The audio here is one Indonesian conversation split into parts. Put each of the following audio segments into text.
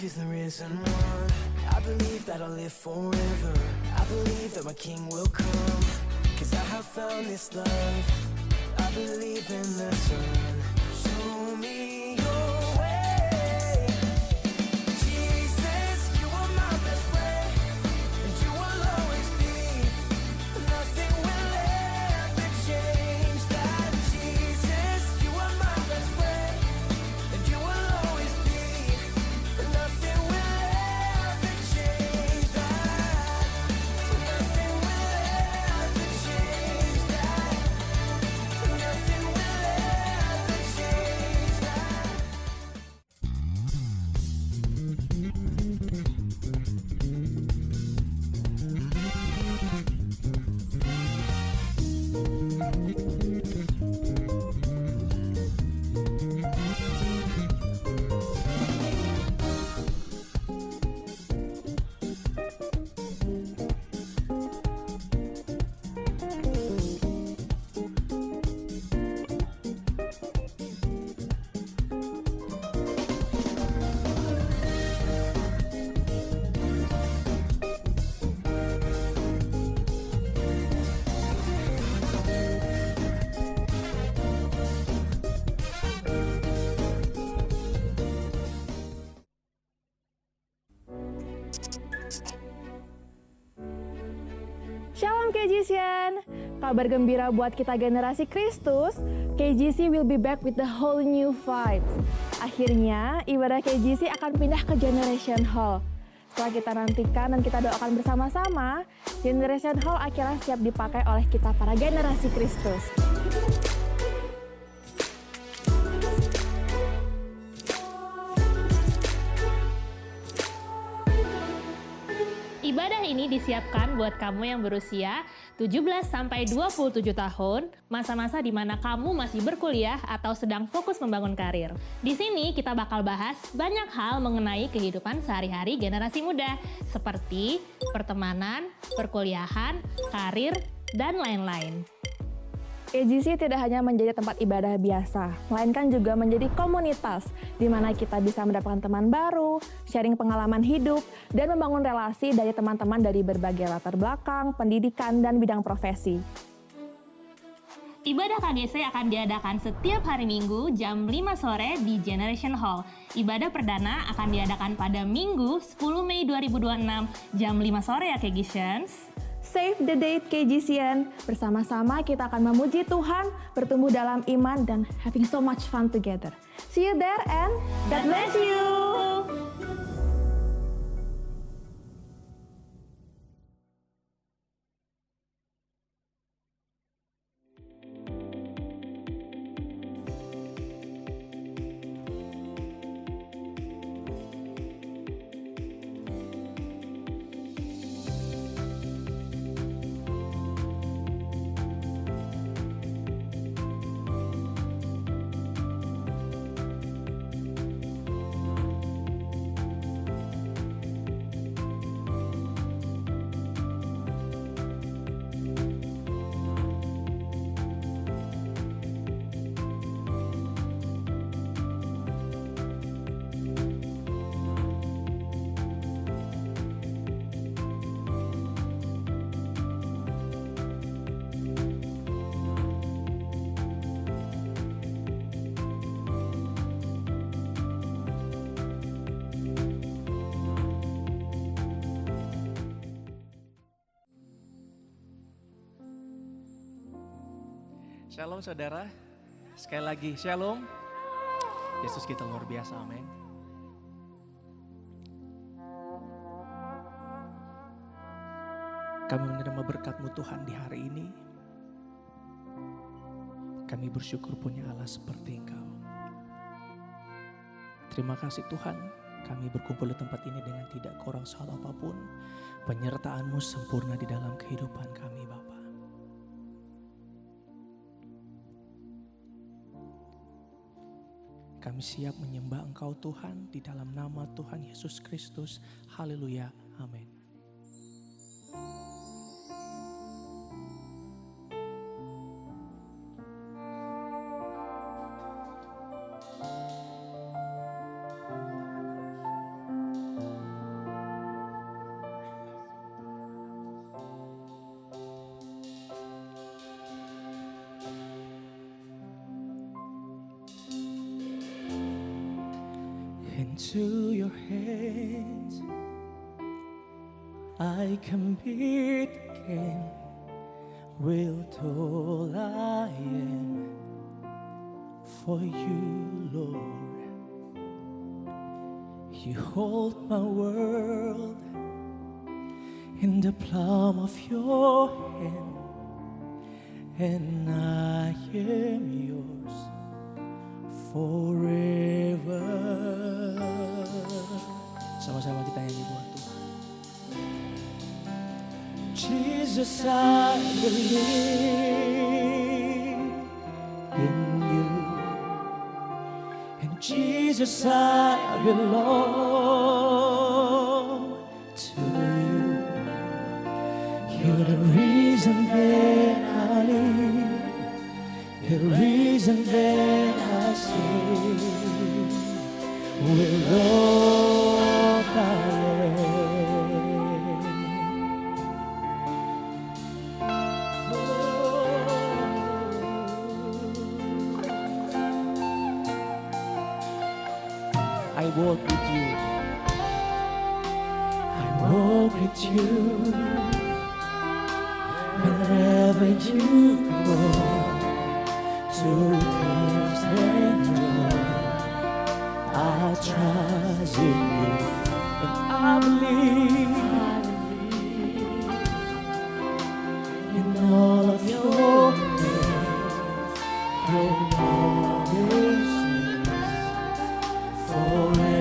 is the risen one. I believe that I'll live forever. I believe that my king will come. 'Cause I have found this love. I believe in the sun. Show me your way. Jesus, you are my best friend, and you will always be. Nothing will ever change that. Jesus, you are my best friend, and you will always be. Nothing will ever change that. Nothing will ever change that. Nothing will ever change that. Shalom KGCian, kabar gembira buat kita generasi Kristus. KGC will be back with the whole new vibes. Akhirnya ibadah KGC akan pindah ke Generation Hall. Setelah kita nantikan dan kita doakan bersama-sama, Generation Hall akhirnya siap dipakai oleh kita para generasi Kristus. Ibadah ini disiapkan buat kamu yang berusia 17 sampai 27 tahun, masa-masa di mana kamu masih berkuliah atau sedang fokus membangun karir. Di sini kita bakal bahas banyak hal mengenai kehidupan sehari-hari generasi muda, seperti pertemanan, perkuliahan, karir, dan lain-lain. KGC tidak hanya menjadi tempat ibadah biasa, melainkan juga menjadi komunitas di mana kita bisa mendapatkan teman baru, sharing pengalaman hidup, dan membangun relasi dari teman-teman dari berbagai latar belakang, pendidikan, dan bidang profesi. Ibadah KGC akan diadakan setiap hari Minggu jam 5 sore di Generation Hall. Ibadah perdana akan diadakan pada Minggu 10 Mei 2026 jam 5 sore ya KGCians. Save the date KGCian, bersama-sama kita akan memuji Tuhan, bertumbuh dalam iman, dan having so much fun together. See you there and God bless you! Shalom saudara, sekali lagi shalom. Yesus kita luar biasa, amin. Kami menerima berkat-Mu Tuhan di hari ini. Kami bersyukur punya Allah seperti Engkau. Terima kasih Tuhan, kami berkumpul di tempat ini dengan tidak kurang salah apapun. Penyertaan-Mu sempurna di dalam kehidupan kami Bapa. Kami siap menyembah Engkau Tuhan di dalam nama Tuhan Yesus Kristus. Haleluya. Amin. into your hands. I can be again with all I am for you, Lord. You hold my world in the palm of your hand, and I am yours forever. Sama-sama kita nyanyi buat Tuhan. Jesus, I believe in you, and Jesus, I belong to you. You're the reason that I live, the reason that I sing with all I am. I walk with you. I walk with you. Wherever you go, to things and joy, I trust in you, and I believe in all of your ways, your promises forever.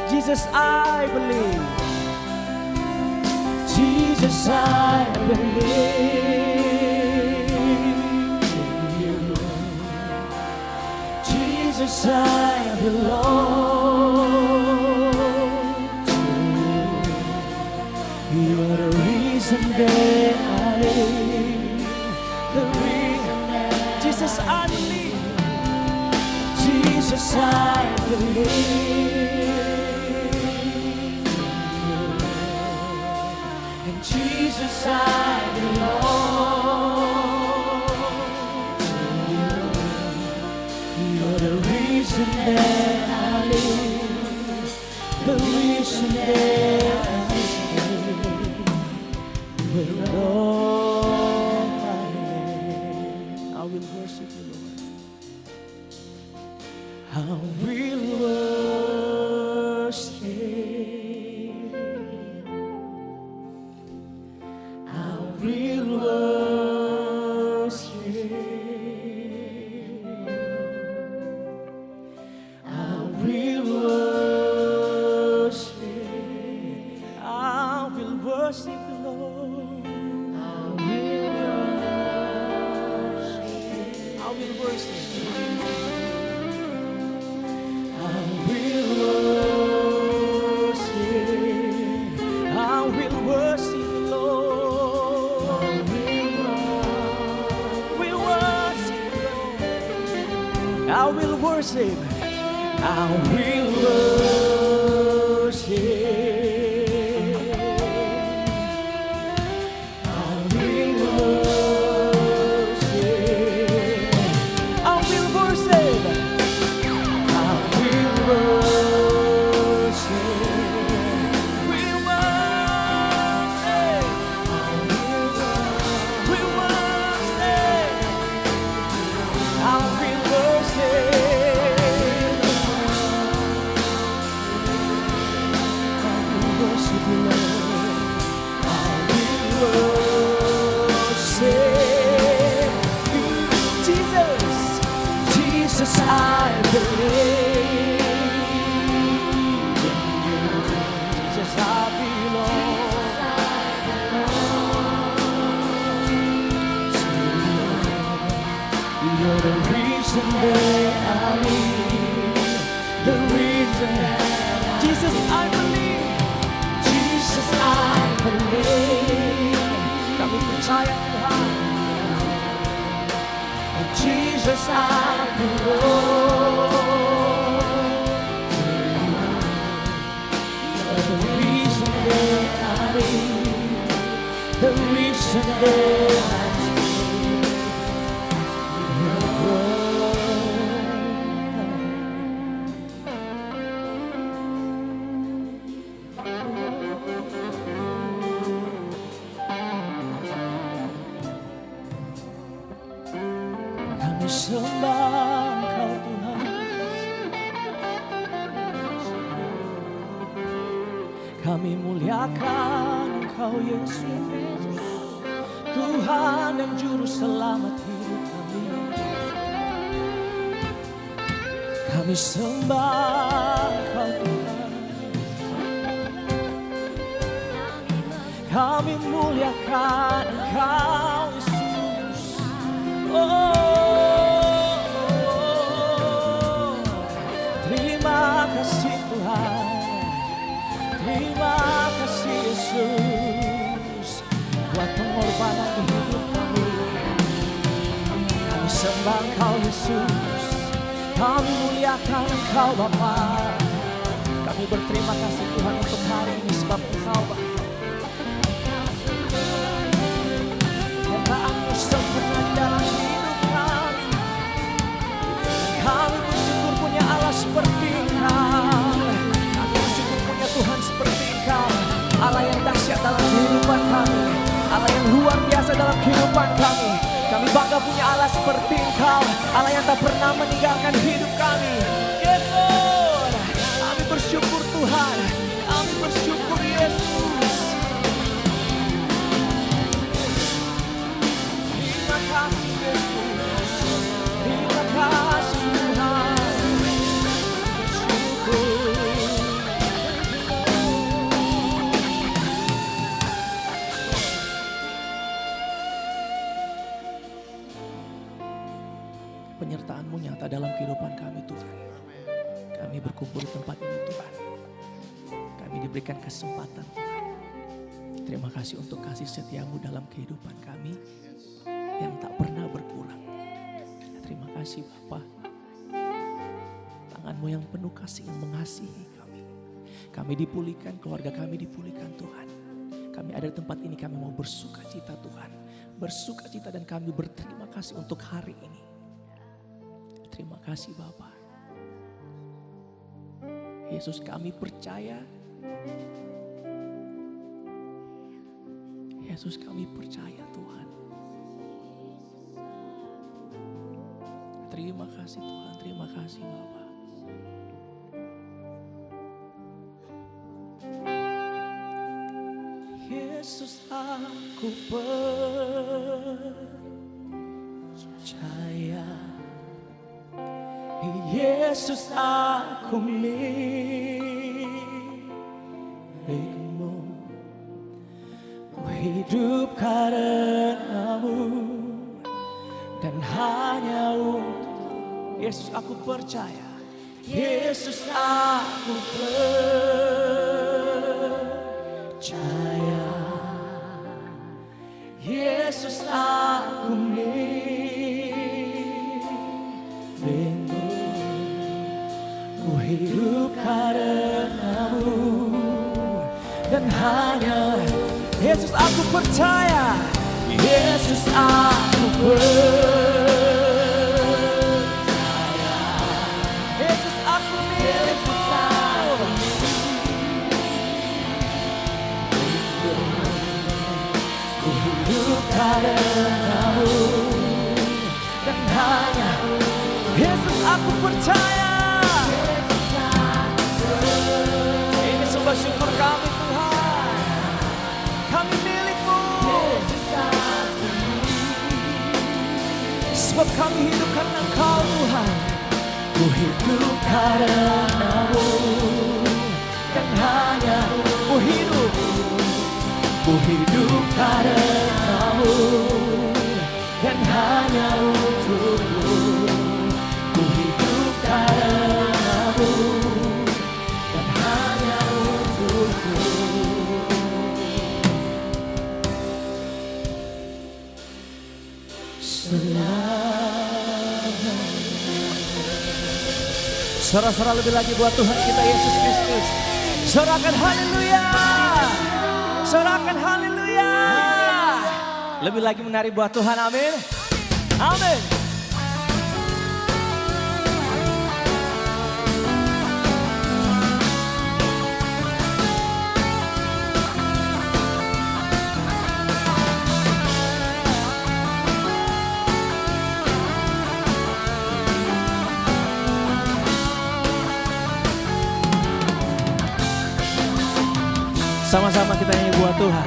Jesus, I believe. Jesus, I believe in you. Jesus, I belong to you. You're the reason that I live, the reason that Jesus, I believe. Jesus, I believe. Jesus, I belong to you. You're the reason that I live, the reason that I stay. With all I am, I will worship you, Lord. I will worship. We'll worship. I will worship. I will worship the Lord. I will worship. I will worship. I will worship. I will worship. I will worship. I will worship. I will worship. I will worship. I will worship. We worship. We worship. I will worship. Jesus, I believe in you. Jesus, I belong to you. You're the reason that I live, the reason. Jesus, I believe. Jesus, I believe. Kami percaya Tuhan. Jesus, I belong to you. You're the reason that I live, the reason that I stay. Kami sembah Engkau Tuhan. Kami muliakan Engkau Yesus, Tuhan dan Juru Selamat hidup kami. Kami sembah Engkau Tuhan. Kami muliakan Engkau Yesus. Oh, terima kasih Tuhan. Terima kasih Yesus buat pengorbanan di hidup kami. Kami sembah Engkau Yesus. Kami muliakan Engkau Bapa. Kami berterima kasih Tuhan untuk hari ini sebab Engkau Bapa. Nyataanmu sempurna di dalam hidup kami. Kami bersyukur punya Allah seperti Engkau. Kami bersyukur punya Tuhan seperti Engkau. Allah yang dahsyat dalam kehidupan kami. Allah yang luar biasa dalam kehidupan kami. Kami bangga punya Allah seperti Engkau. Allah yang tak pernah meninggalkan hidup kami. Yes Lord. Kami bersyukur Tuhan. Kami bersyukur Yesus. Terima kasih Yesus. Terima kasih Tuhan. Bersyukur. Penyertaan-Mu nyata dalam kehidupan kami Tuhan. Kami berkumpul di tempat ini Tuhan. Kami diberikan kesempatan Tuhan. Terima kasih untuk kasih setia-Mu dalam kehidupan kami yang tak pernah berkurang. Terima kasih Bapa. Tangan-Mu yang penuh kasih yang mengasihi kami. Kami dipulihkan, keluarga kami dipulihkan Tuhan. Kami ada di tempat ini, kami mau bersuka cita Tuhan. Bersuka cita dan kami berterima kasih untuk hari ini. Terima kasih Bapa. Yesus kami percaya. Yesus kami percaya Tuhan. Terima kasih Tuhan, terima kasih Bapa. Yesus aku percaya. Yesus aku milikmu. Ku hidup karena-Mu dan hanya untuk Yesus aku percaya. Yesus aku percaya. Yesus aku milikmu. Ku hidup karena-Mu dan hanya Yesus aku percaya. Yesus aku percaya. Yesus aku milikmu. Ku hidup karena-Mu dan hanya Yesus aku percaya. Ini sembah syukur kami Tuhan. Kami milik-Mu. Sebab kami hidup karena Engkau Tuhan. Ku hidup karena-Mu dan hanya ku hidup. Ku hidup karena-Mu dan hanya untuk-Mu. Ku hidup karena-Mu dan hanya untuk-Mu. Sorak-sorak lebih lagi buat Tuhan kita Yesus Kristus. Sorakan haleluya. Sorakan haleluya. Lebih lagi menari buat Tuhan, amin. Amin. Sama-sama kita nyanyi buat Tuhan.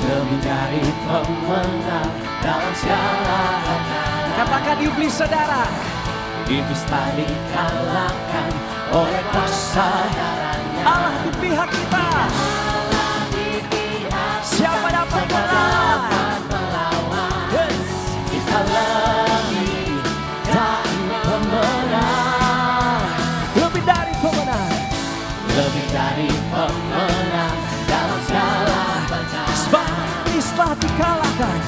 Lebih dari pemenang dalam segala hal. Katakan iblis saudara. Iblis tak dikalahkan oleh kuasa darahnya. Allah di pihak kita. Siapa dapat melawan? Yes. Kita lebih dari pemenang. Lebih dari pemenang. Lebih dari pemenang dalam segala perkara. Sebab iblis telah dikalahkan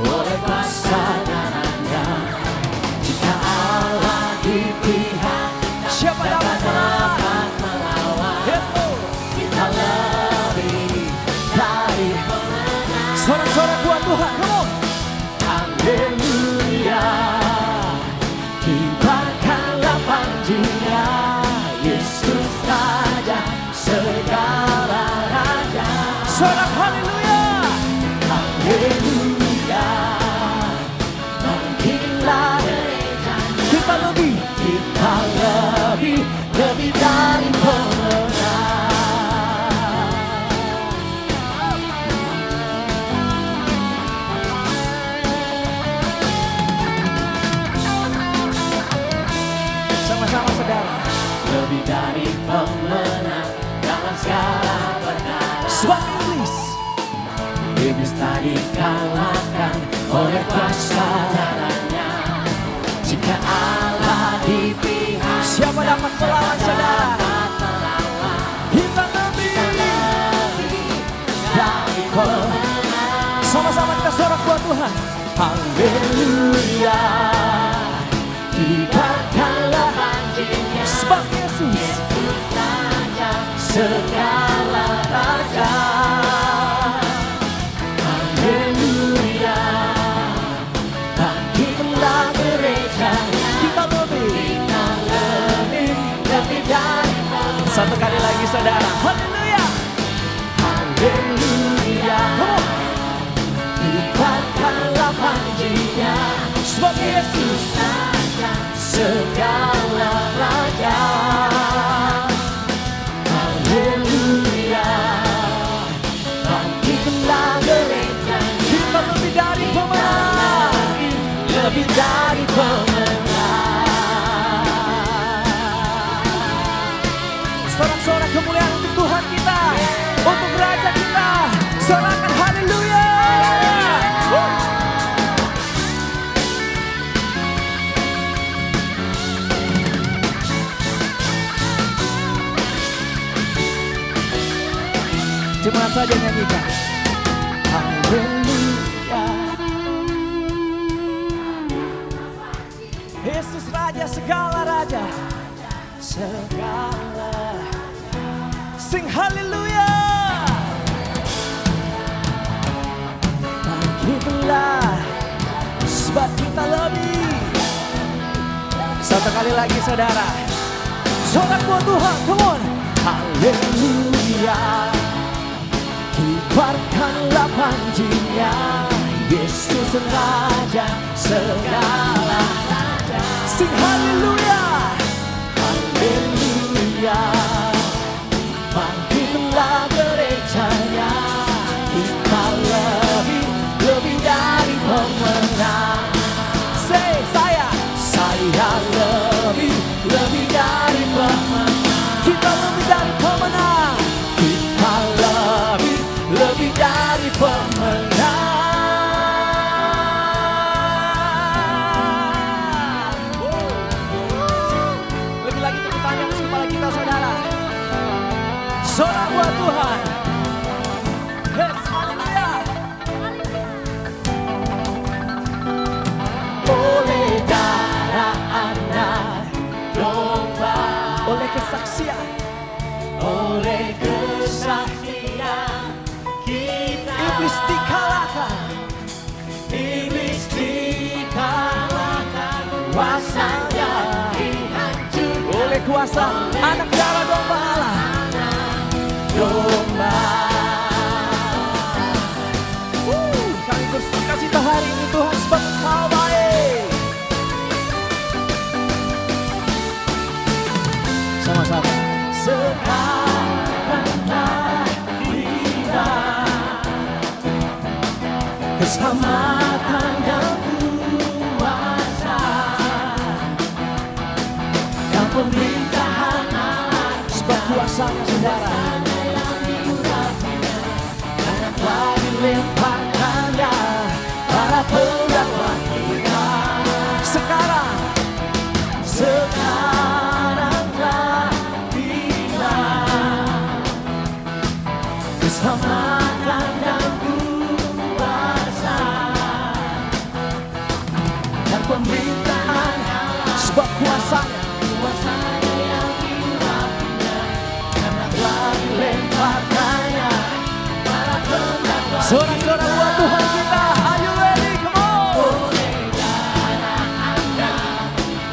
oleh kuasa darahnya. Jika Allah di pihak, siapa dapat melawan? Kita lebih dari pemenang. Sorak-sorak buat Tuhan, come on. Haleluya. Kibarkanlah panjinya, Yesus Raja segala raja. Sorak haleluya. Haleluya. Bangkitlah kita lebih lebih dari pemenang. Sama-sama saudara. Lebih dari pemenang dalam segala perkara. Sebab iblis tak dikalahkan oleh kuasa darahnya. Jika Allah di pihak, siapa dapat melawan saudara? Kita lebih dari pemenang. Sama-sama kita sorak buat Tuhan. Haleluya. Kibarkanlah panjinya, sebab Yesus Raja segala raja. Haleluya. Bangkitlah gerejanya. Kita lebih dari pemenang. Satu kali lagi saudara. Haleluya. Haleluya. Kibarkanlah panjinya, sebab Yesus Raja segala raja. Haleluya. Bangkitlah gerejanya. Kita lebih dari pemenang. Lebih dari pemenang. Sorak-sorak kemuliaan untuk Tuhan kita, untuk Raja kita. Sorakan haleluya. Jemaat saja nyanyikan. Haleluya. Yesus Raja segala raja. Segala. Sing haleluya. Bangkitlah, sebab kita lebih. Satu kali lagi saudara. Sorak buat Tuhan, come on. Haleluya. Kibarkanlah panjinya, Yesus Raja segala raja. Sing haleluya. Haleluya. Bangkitlah gerejanya. Kita lebih dari pemenang. Say, saya lebih dari pemenang. Kita lebih dari pemenang. Kita lebih dari pemenang. Lebih lagi tepuk tangan di kepala kita saudara. Sorak buat Tuhan. Yes, haleluya. Oleh darah anak domba, oleh kesaksian, kita iblis dikalahkan, kuasanya dihancurkan oleh kuasa anak darah domba Allah. Kami bersuka cita hari ini Tuhan, sebab Engkau baik. Sama-sama. Sekarang keselamatan dan kuasa dan pemerintahan Allah. Sebab kuasanya saudara karena telah dilemparkannya para pendakwa kita. Sekarang telah tiba keselamatan dan kuasa dan pemerintahan. Sebab kuasanya yang diurapinya karena telah dilemparkannya para pendakwa. Sorak-sorak buat Tuhan kita. Are you ready? Come on. Oleh darah anak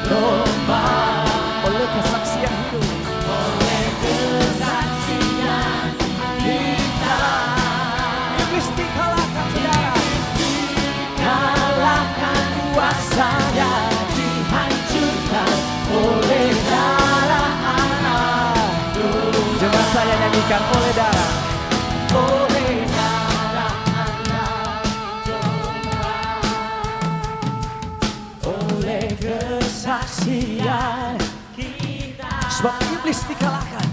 domba, oleh kesaksian hidup, oleh kesaksian kita, iblis dikalahkan saudara, dikalahkan kuasanya, dihancurkan oleh darah anak domba. Jangan saya nyanyikan oleh darah anak domba, oleh kesaksian kita. Sebab iblis dikalahkan,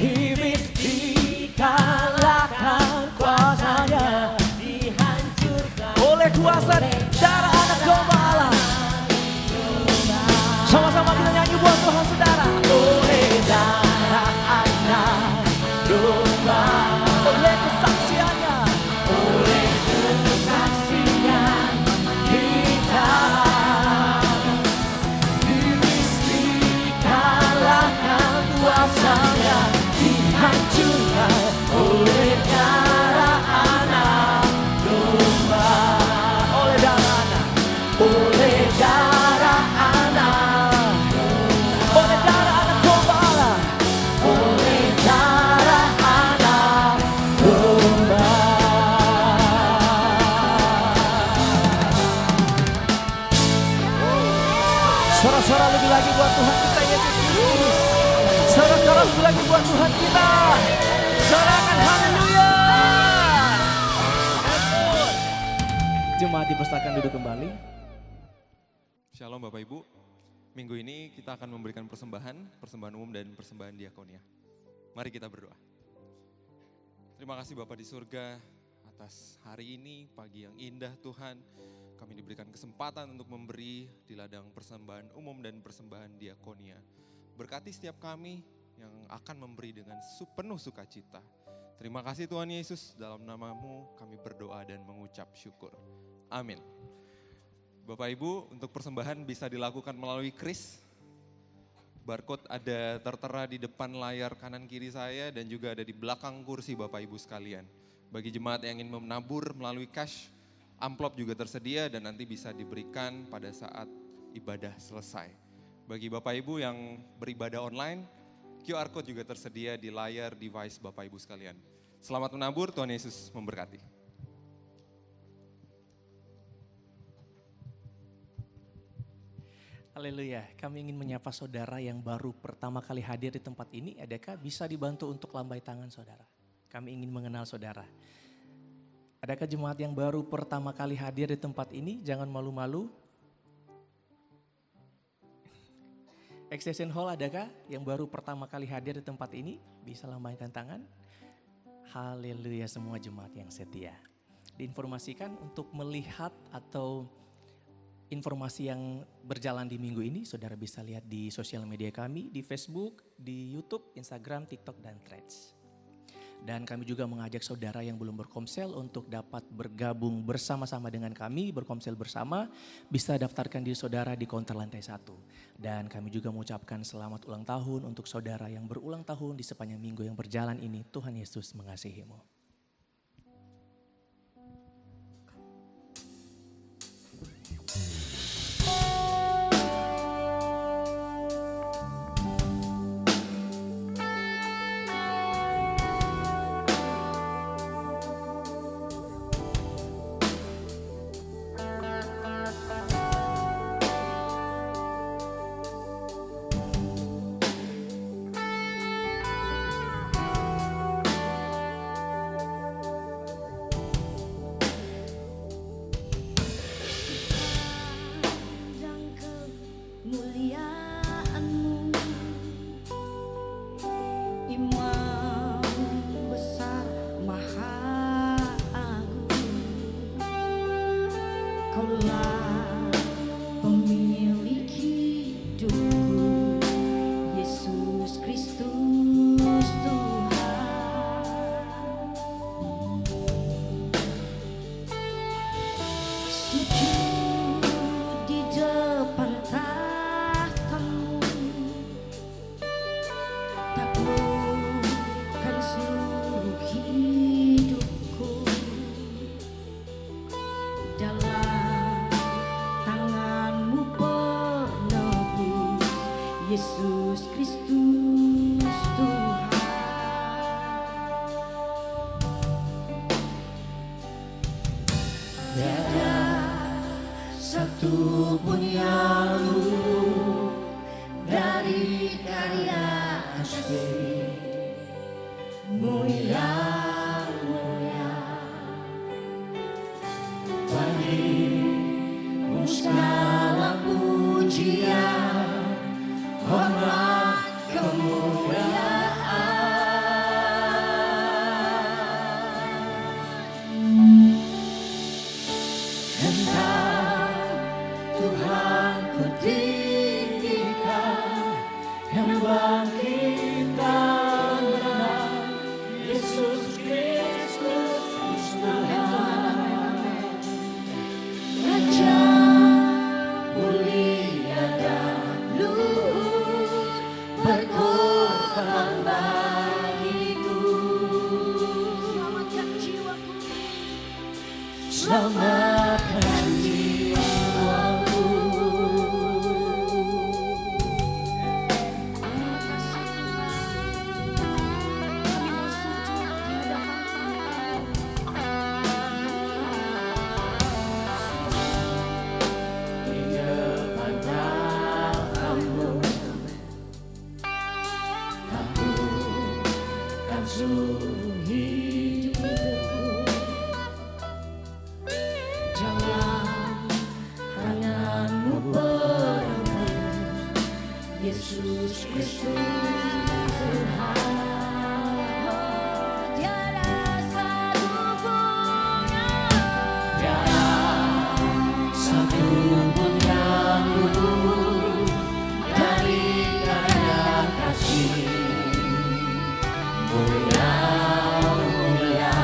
iblis dikalahkan, kuasanya dihancurkan oleh kuasa darah anak domba Allah. Sama-sama kita nyanyi buat Tuhan saudara. Oleh darah anak domba, oleh kesaksiannya, oleh kesaksian kita, iblis dikalahkan, kuasanya dihancurkan oleh darah anak domba, oleh darah anak, oleh darah anak, oleh darah anak domba Allah, oleh darah anak domba. Suara-suara lebih lagi buat Tuhan kita Yesus Kristus. Suara-suara lebih lagi buat Tuhan kita. Sorakan haleluya. Jemaat dipersilakan duduk kembali. Shalom Bapak Ibu, minggu ini kita akan memberikan persembahan umum dan persembahan diakonia. Mari kita berdoa. Terima kasih Bapak di surga atas hari ini, pagi yang indah Tuhan. Kami diberikan kesempatan untuk memberi di ladang persembahan umum dan persembahan diakonia. Berkati setiap kami yang akan memberi dengan penuh sukacita. Terima kasih Tuhan Yesus, dalam nama-Mu kami berdoa dan mengucap syukur. Amin. Bapak Ibu, untuk persembahan bisa dilakukan melalui kris. Barcode ada tertera di depan layar kanan kiri saya dan juga ada di belakang kursi Bapak Ibu sekalian. Bagi jemaat yang ingin menabur melalui cash, amplop juga tersedia dan nanti bisa diberikan pada saat ibadah selesai. Bagi Bapak Ibu yang beribadah online, QR Code juga tersedia di layar device Bapak Ibu sekalian. Selamat menabur, Tuhan Yesus memberkati. Haleluya, kami ingin menyapa saudara yang baru pertama kali hadir di tempat ini. Adakah bisa dibantu untuk lambai tangan saudara? Kami ingin mengenal saudara. Adakah jemaat yang baru pertama kali hadir di tempat ini? Jangan malu-malu. Extension Hall adakah yang baru pertama kali hadir di tempat ini? Bisa lambaikan tangan. Haleluya, semua jemaat yang setia. Diinformasikan untuk melihat atau informasi yang berjalan di minggu ini, saudara bisa lihat di sosial media kami, di Facebook, di YouTube, Instagram, TikTok, dan Threads. Dan kami juga mengajak saudara yang belum berkomsel untuk dapat bergabung bersama-sama dengan kami, berkomsel bersama, bisa daftarkan diri saudara di counter lantai 1. Dan kami juga mengucapkan selamat ulang tahun untuk saudara yang berulang tahun di sepanjang minggu yang berjalan ini. Tuhan Yesus mengasihimu. Kaulah pemilik hidupku, Yesus Kristus Tuhan. Sujud di depan tahta-Mu, taklukkan seluruh hidupku. Dalam tangan-Mu penebus, Yesus Kristus Tuhan. Tiada satu pun yang luput dari karya kasih-Mu yang mulia. Bagi-Mu segala pujian, hormat, kemuliaan. Engkau Tuhan ku tinggikan, yang bangkitkan menang, Yesus Kristus Tuhan. Raja mulia dan luhur, berkorban bagiku. Selamatkan jiwaku, selamatkan jiwaku. Kami mau sujud di hadapan-Mu. Di depan tahta-Mu, taklukkan seluruh hidupku. Dalam tangan-Mu penebus, Yesus Kristus Tuhan. Tiada satu pun yang luput dari karya kasih-Mu yang mulia.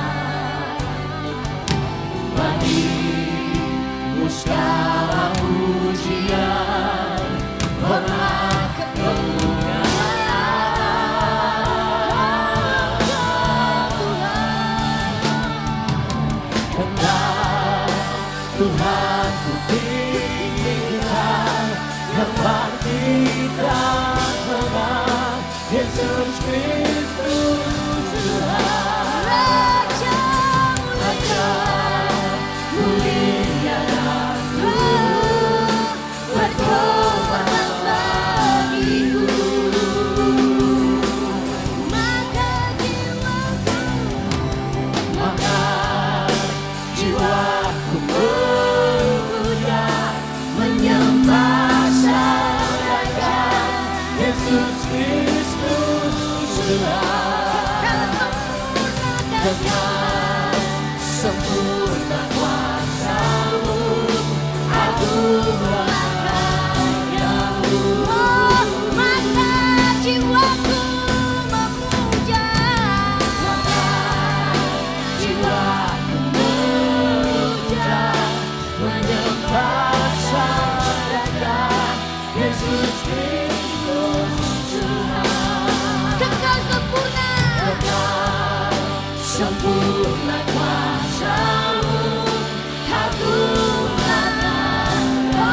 Bagi-Mu segala pujian, hormat, kemuliaan. Tuhan ku tinggikan, yang bangkitkan menang, Yesus Kristus Tuhan. Raja mulia dan luhur, berkorban bagiku. Maka jiwaku memuja, menyembah sanakan Yesus Kristus Tuhan. Dengan sempurna kuasa-Mu, agunglah karya-Mu. Maka jiwaku memuja, maka jiwaku memuja, menyembah sanakan Yesus Kristus Tuhan. Kekal sempurna, kekal sempurna kuasa-Mu, agunglah karya-Mu.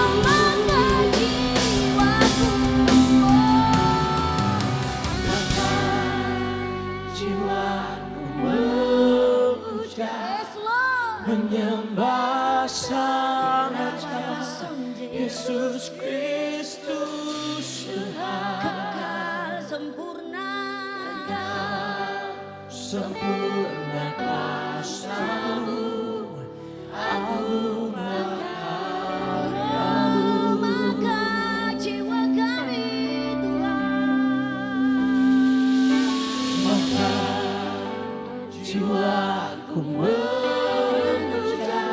Maka jiwaku, maka jiwaku memuja, menyembah sanakan Yesus Kristus Tuhan. Kekal sempurna, kekal sempurna kuasa-Mu, agunglah karya-Mu. Maka jiwa kami Tuhan, maka jiwaku memuja,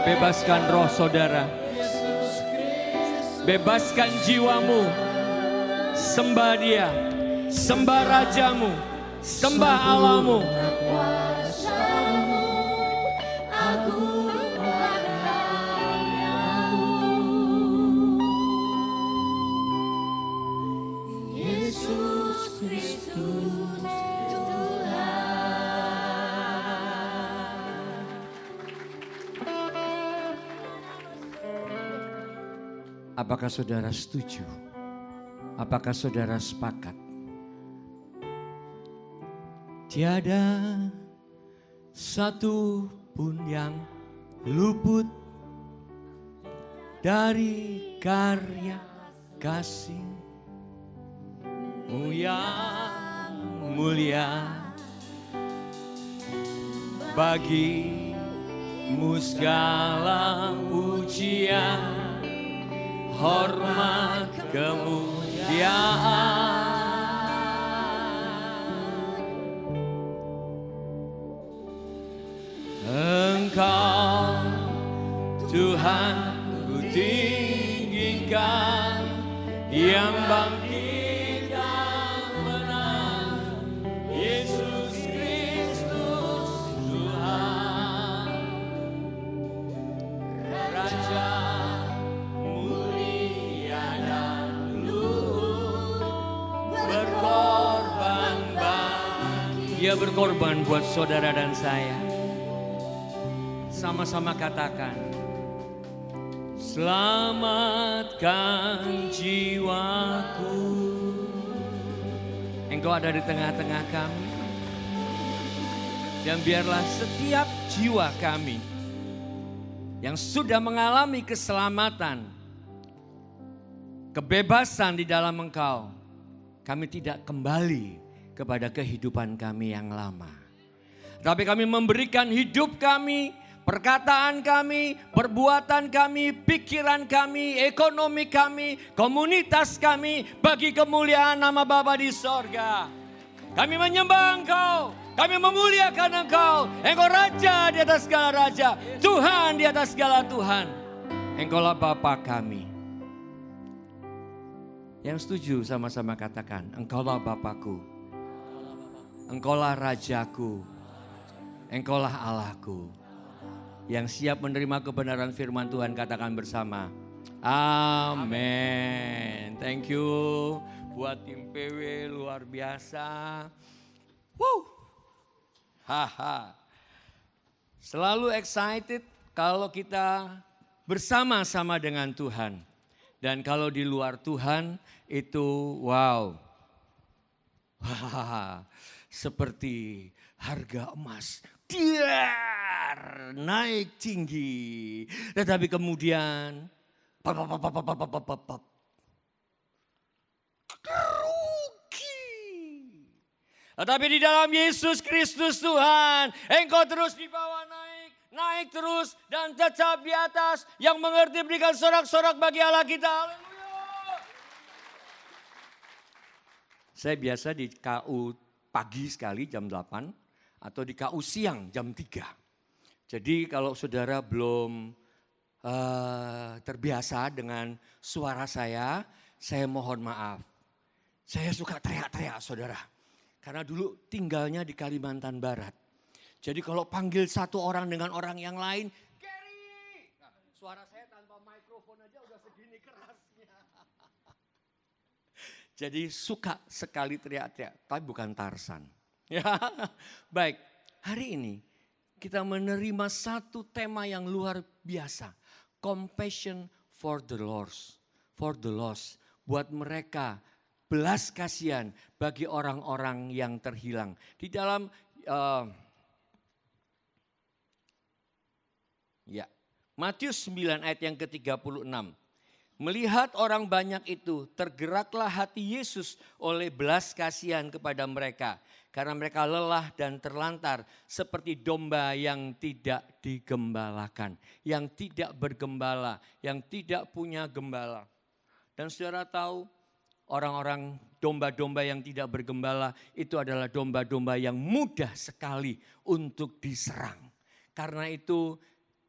Bebaskan roh saudara. Bebaskan jiwamu. Sembah dia. Sembah rajamu. Sembah Allahmu. Yesus Kristus Apakah saudara setuju? Apakah saudara sepakat? Tiada satu pun yang luput dari karya kasih-Mu yang mulia. Bagimu segala pujian, hormat, kemuliaan. Engkau Tuhan ku tinggikan, yang bangkit dan menang, Yesus Kristus Tuhan, Raja mulia dan luhur, berkorban bagi. Dia berkorban buat saudara dan saya. Sama-sama katakan, selamatkan jiwaku. Engkau ada di tengah-tengah kami. Dan biarlah setiap jiwa kami yang sudah mengalami keselamatan, kebebasan di dalam Engkau, kami tidak kembali kepada kehidupan kami yang lama. Tapi kami memberikan hidup kami, perkataan kami, perbuatan kami, pikiran kami, ekonomi kami, komunitas kami bagi kemuliaan nama Bapa di sorga. Kami menyembah Engkau, kami memuliakan Engkau. Engkau Raja di atas segala Raja, Tuhan di atas segala Tuhan. Engkaulah Bapa kami. Yang setuju sama-sama katakan, Engkaulah Bapakku, Engkaulah Rajaku, Engkaulah Allahku. Yang siap menerima kebenaran firman Tuhan katakan bersama, amin. Thank you buat tim PW luar biasa. Haha. Selalu excited kalau kita bersama-sama dengan Tuhan. Dan kalau di luar Tuhan itu wow. Seperti harga emas. Naik tinggi, tetapi kemudian rugi. Tetapi di dalam Yesus Kristus Tuhan, engkau terus dibawa naik terus dan tetap di atas. Yang mengerti berikan sorak-sorak bagi Allah kita. Haleluya. Saya biasa di KU pagi sekali jam 8. Atau di KU siang jam 3. Jadi kalau saudara belum terbiasa dengan suara saya mohon maaf. Saya suka teriak-teriak saudara. Karena dulu tinggalnya di Kalimantan Barat. Jadi kalau panggil satu orang dengan orang yang lain, Gary! Nah, suara saya tanpa mikrofon aja udah segini kerasnya. Jadi suka sekali teriak-teriak, tapi bukan Tarsan. Ya, baik. Hari ini kita menerima satu tema yang luar biasa. Compassion for the lost. For the lost. Buat mereka belas kasihan bagi orang-orang yang terhilang. Di dalam Matius 9 ayat yang ke-36. Melihat orang banyak itu, tergeraklah hati Yesus oleh belas kasihan kepada mereka. Karena mereka lelah dan terlantar seperti domba yang tidak digembalakan. Yang tidak bergembala, yang tidak punya gembala. Dan saudara tahu orang-orang domba-domba yang tidak bergembala itu adalah domba-domba yang mudah sekali untuk diserang. Karena itu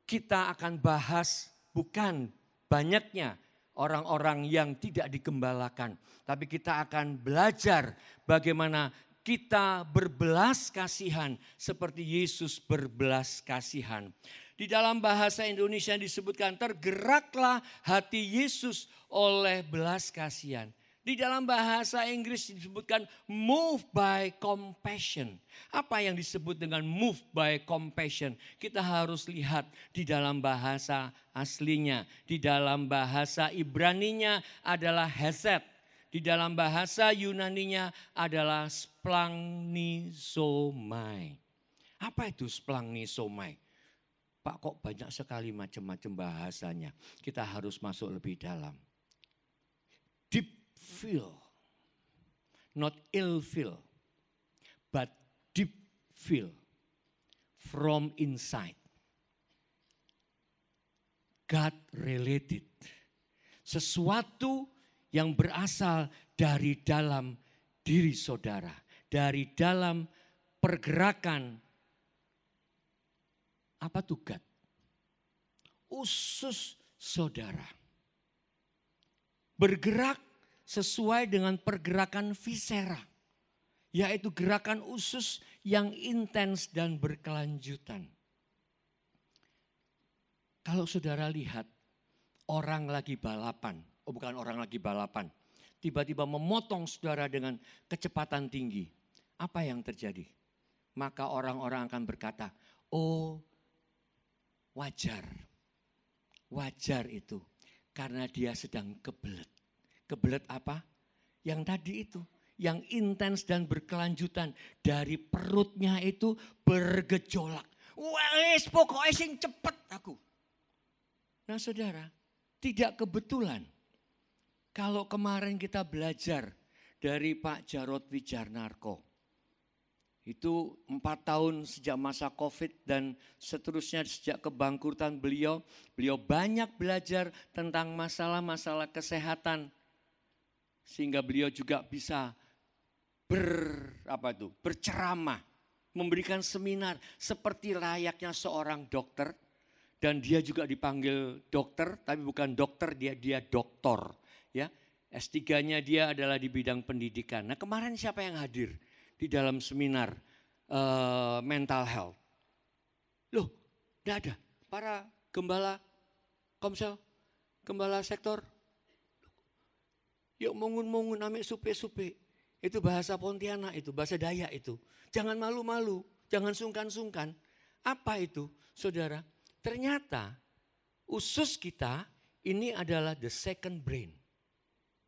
kita akan bahas bukan banyaknya orang-orang yang tidak digembalakan. Tapi kita akan belajar bagaimana kita berbelas kasihan seperti Yesus berbelas kasihan. Di dalam bahasa Indonesia disebutkan tergeraklah hati Yesus oleh belas kasihan. Di dalam bahasa Inggris disebutkan moved by compassion. Apa yang disebut dengan moved by compassion? Kita harus lihat di dalam bahasa aslinya. Di dalam bahasa Ibraninya adalah hesed. Di dalam bahasa Yunaninya adalah splagnisomai. Apa itu splagnisomai? Pak, kok banyak sekali macam-macam bahasanya. Kita harus masuk lebih dalam. Deep feel, not ill feel, but deep feel from inside. God related. Sesuatu yang berasal dari dalam diri saudara. Dari dalam pergerakan. Apa tuh God? Usus saudara. Bergerak sesuai dengan pergerakan viscera, yaitu gerakan usus yang intens dan berkelanjutan. Kalau saudara lihat orang lagi balapan, bukan orang lagi balapan, tiba-tiba memotong saudara dengan kecepatan tinggi, apa yang terjadi? Maka orang-orang akan berkata, oh wajar itu karena dia sedang kebelet. Kebelet apa? Yang tadi itu. Yang intens dan berkelanjutan. Dari perutnya itu bergejolak. Wes pokoknya sing cepet aku. Nah saudara, tidak kebetulan. Kalau kemarin kita belajar dari Pak Jarod Wijarnarko. Itu 4 tahun sejak masa COVID dan seterusnya sejak kebangkrutan beliau. Beliau banyak belajar tentang masalah-masalah kesehatan. Sehingga beliau juga bisa berceramah, memberikan seminar seperti layaknya seorang dokter. Dan dia juga dipanggil dokter, tapi bukan dokter, dia doktor. Ya, S3-nya dia adalah di bidang pendidikan. Nah kemarin siapa yang hadir di dalam seminar mental health? Loh, tidak ada. Para gembala komsel, gembala sektor. Yuk mongun-mongun amik supe-supe. Itu bahasa Pontianak itu, bahasa Dayak itu. Jangan malu-malu, jangan sungkan-sungkan. Apa itu saudara? Ternyata usus kita ini adalah the second brain.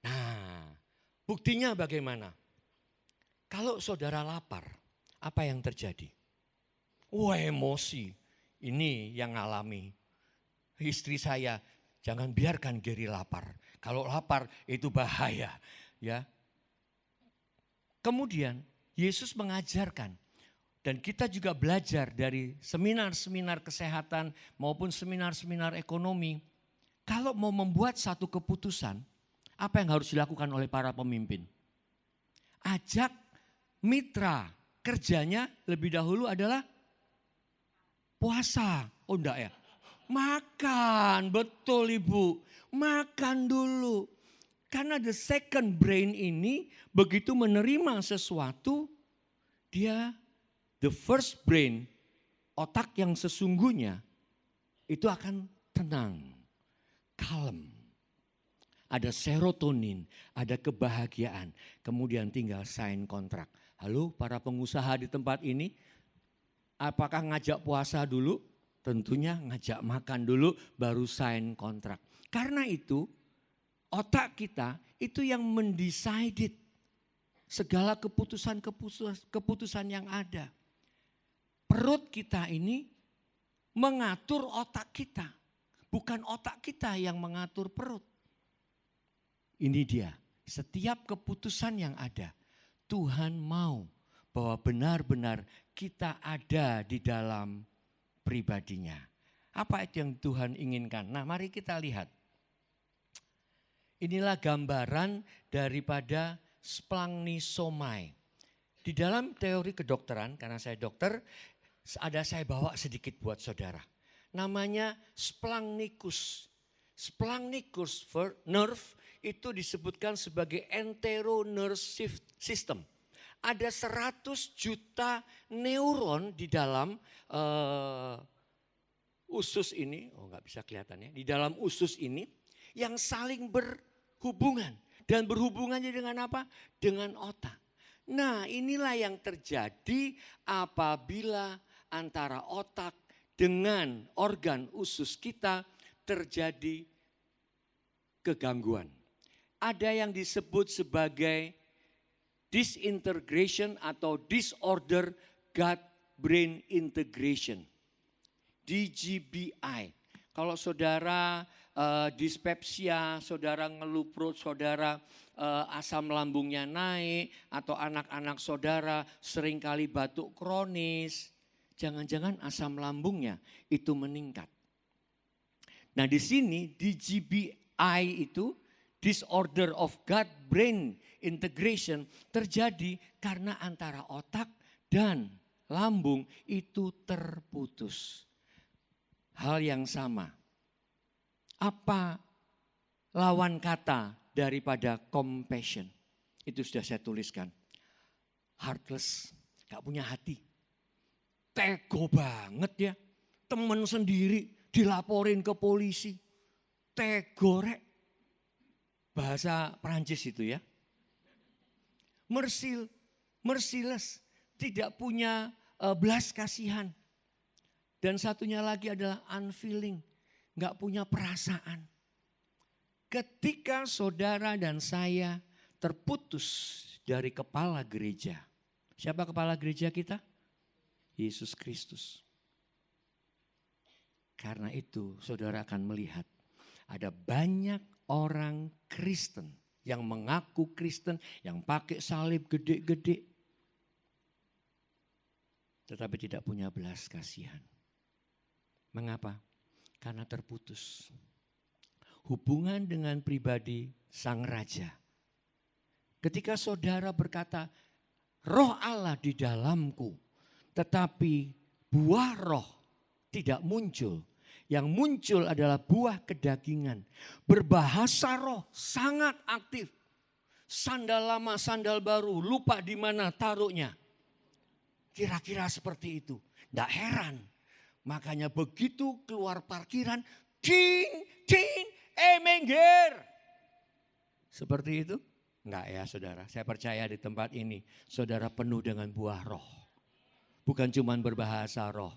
Nah buktinya bagaimana? Kalau saudara lapar, apa yang terjadi? Wah emosi, ini yang alami. Istri saya, jangan biarkan Geri lapar. Kalau lapar itu bahaya, ya. Kemudian Yesus mengajarkan dan kita juga belajar dari seminar-seminar kesehatan maupun seminar-seminar ekonomi. Kalau mau membuat satu keputusan, apa yang harus dilakukan oleh para pemimpin? Ajak mitra kerjanya lebih dahulu adalah puasa. Oh enggak ya? Makan, betul Ibu. Makan dulu. Karena the second brain ini begitu menerima sesuatu, dia the first brain, otak yang sesungguhnya itu akan tenang, kalem. Ada serotonin, ada kebahagiaan, kemudian tinggal sign kontrak. Halo para pengusaha di tempat ini, apakah ngajak puasa dulu? Tentunya ngajak makan dulu baru sign kontrak. Karena itu otak kita itu yang mendecided segala keputusan yang ada. Perut kita ini mengatur otak kita. Bukan otak kita yang mengatur perut. Ini dia, setiap keputusan yang ada, Tuhan mau bahwa benar-benar kita ada di dalam pribadinya. Apa itu yang Tuhan inginkan? Nah mari kita lihat. Inilah gambaran daripada splagnisomai. Di dalam teori kedokteran, karena saya dokter, saya bawa sedikit buat saudara. namanya splagnicus. Splagnicus nerve itu disebutkan sebagai enteronerve system. Ada 100 juta neuron di dalam usus ini, nggak bisa kelihatan ya, di dalam usus ini yang saling berhubungan. Dan berhubungannya dengan apa? Dengan otak. Nah, inilah yang terjadi apabila antara otak dengan organ usus kita terjadi kegangguan. Ada yang disebut sebagai disintegration atau disorder gut-brain integration. DGBI. Kalau saudara dispepsia, saudara ngeluh perut, saudara asam lambungnya naik, atau anak-anak saudara seringkali batuk kronis, jangan-jangan asam lambungnya itu meningkat. Nah di sini DGBI itu, disorder of gut-brain integration, terjadi karena antara otak dan lambung itu terputus. Hal yang sama. Apa lawan kata daripada compassion? Itu sudah saya tuliskan. Heartless, gak punya hati. Tego banget ya. Temen sendiri dilaporin ke polisi. Tego rek. Bahasa Prancis itu ya. Merciless, tidak punya belas kasihan. Dan satunya lagi adalah unfeeling, gak punya perasaan. Ketika saudara dan saya terputus dari kepala gereja. Siapa kepala gereja kita? Yesus Kristus. Karena itu saudara akan melihat ada banyak orang Kristen yang mengaku Kristen, yang pakai salib gede-gede. Tetapi tidak punya belas kasihan. Mengapa? Karena terputus. Hubungan dengan pribadi sang raja. Ketika saudara berkata, roh Allah di dalamku, tetapi buah roh tidak muncul. Yang muncul adalah buah kedagingan. Berbahasa roh sangat aktif. Sandal lama, sandal baru, lupa di mana taruhnya. Kira-kira seperti itu. Tidak heran. Makanya begitu keluar parkiran, ting, ting, minggir. Seperti itu? Enggak ya saudara, saya percaya di tempat ini saudara penuh dengan buah roh. Bukan cuma berbahasa roh.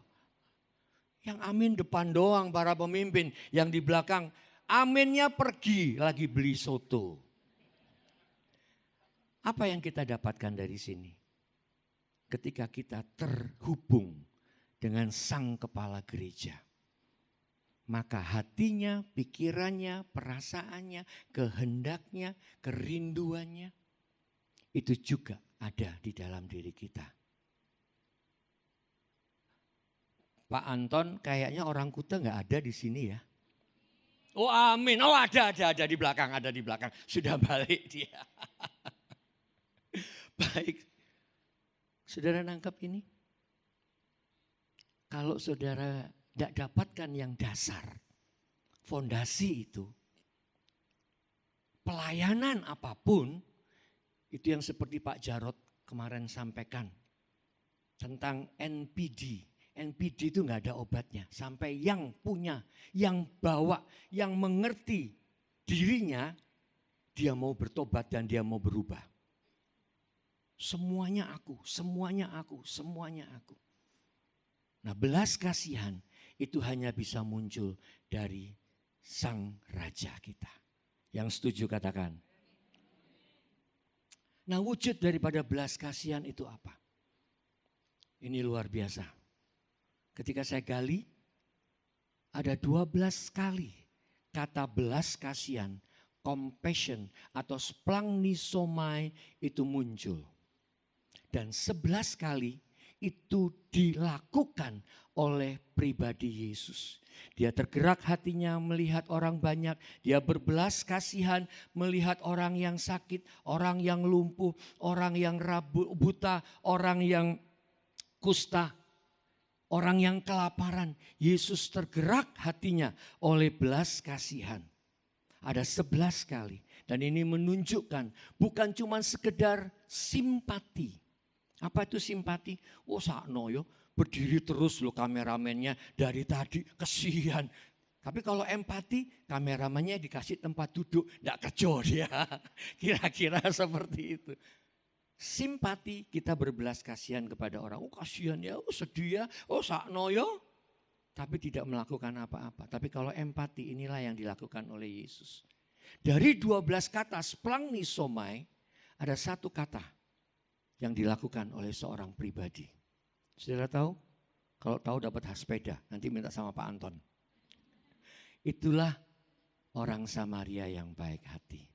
Yang amin depan doang para pemimpin, yang di belakang aminnya pergi lagi beli soto. Apa yang kita dapatkan dari sini? Ketika kita terhubung dengan sang kepala gereja. Maka hatinya, pikirannya, perasaannya, kehendaknya, kerinduannya. Itu juga ada di dalam diri kita. Pak Anton kayaknya orang Kuta gak ada di sini ya. Oh amin, oh ada di belakang. Sudah balik dia. Baik, saudara nangkap ini? Kalau saudara tidak dapatkan yang dasar, fondasi itu, pelayanan apapun, itu yang seperti Pak Jarod kemarin sampaikan, tentang NPD. NPD itu nggak ada obatnya, sampai yang punya, yang bawa, yang mengerti dirinya, dia mau bertobat dan dia mau berubah. Semuanya aku. Nah, belas kasihan itu hanya bisa muncul dari sang raja kita. Yang setuju katakan. Nah, wujud daripada belas kasihan itu apa? Ini luar biasa. Ketika saya gali, ada 12 kali kata belas kasihan, compassion atau splagnisomai itu muncul. Dan 11 kali itu dilakukan oleh pribadi Yesus. Dia tergerak hatinya melihat orang banyak. Dia berbelas kasihan melihat orang yang sakit, orang yang lumpuh, orang yang buta, orang yang kusta. orang yang kelaparan. Yesus tergerak hatinya oleh belas kasihan. Ada 11 kali. Dan ini menunjukkan bukan cuma sekedar simpati. Apa itu simpati? Oh sakno yo, berdiri terus loh kameramennya dari tadi, kesian. Tapi kalau empati, kameramennya dikasih tempat duduk, enggak kerja dia. Kira-kira seperti itu. Simpati, kita berbelas kasihan kepada orang. Oh kasihan ya, oh sedih ya, oh sakno yo. Tapi tidak melakukan apa-apa. Tapi kalau empati, inilah yang dilakukan oleh Yesus. Dari 12 kata splagnisomai, ada satu kata yang dilakukan oleh seorang pribadi. Saudara tahu? Kalau tahu dapat hak sepeda, nanti minta sama Pak Anton. Itulah orang Samaria yang baik hati.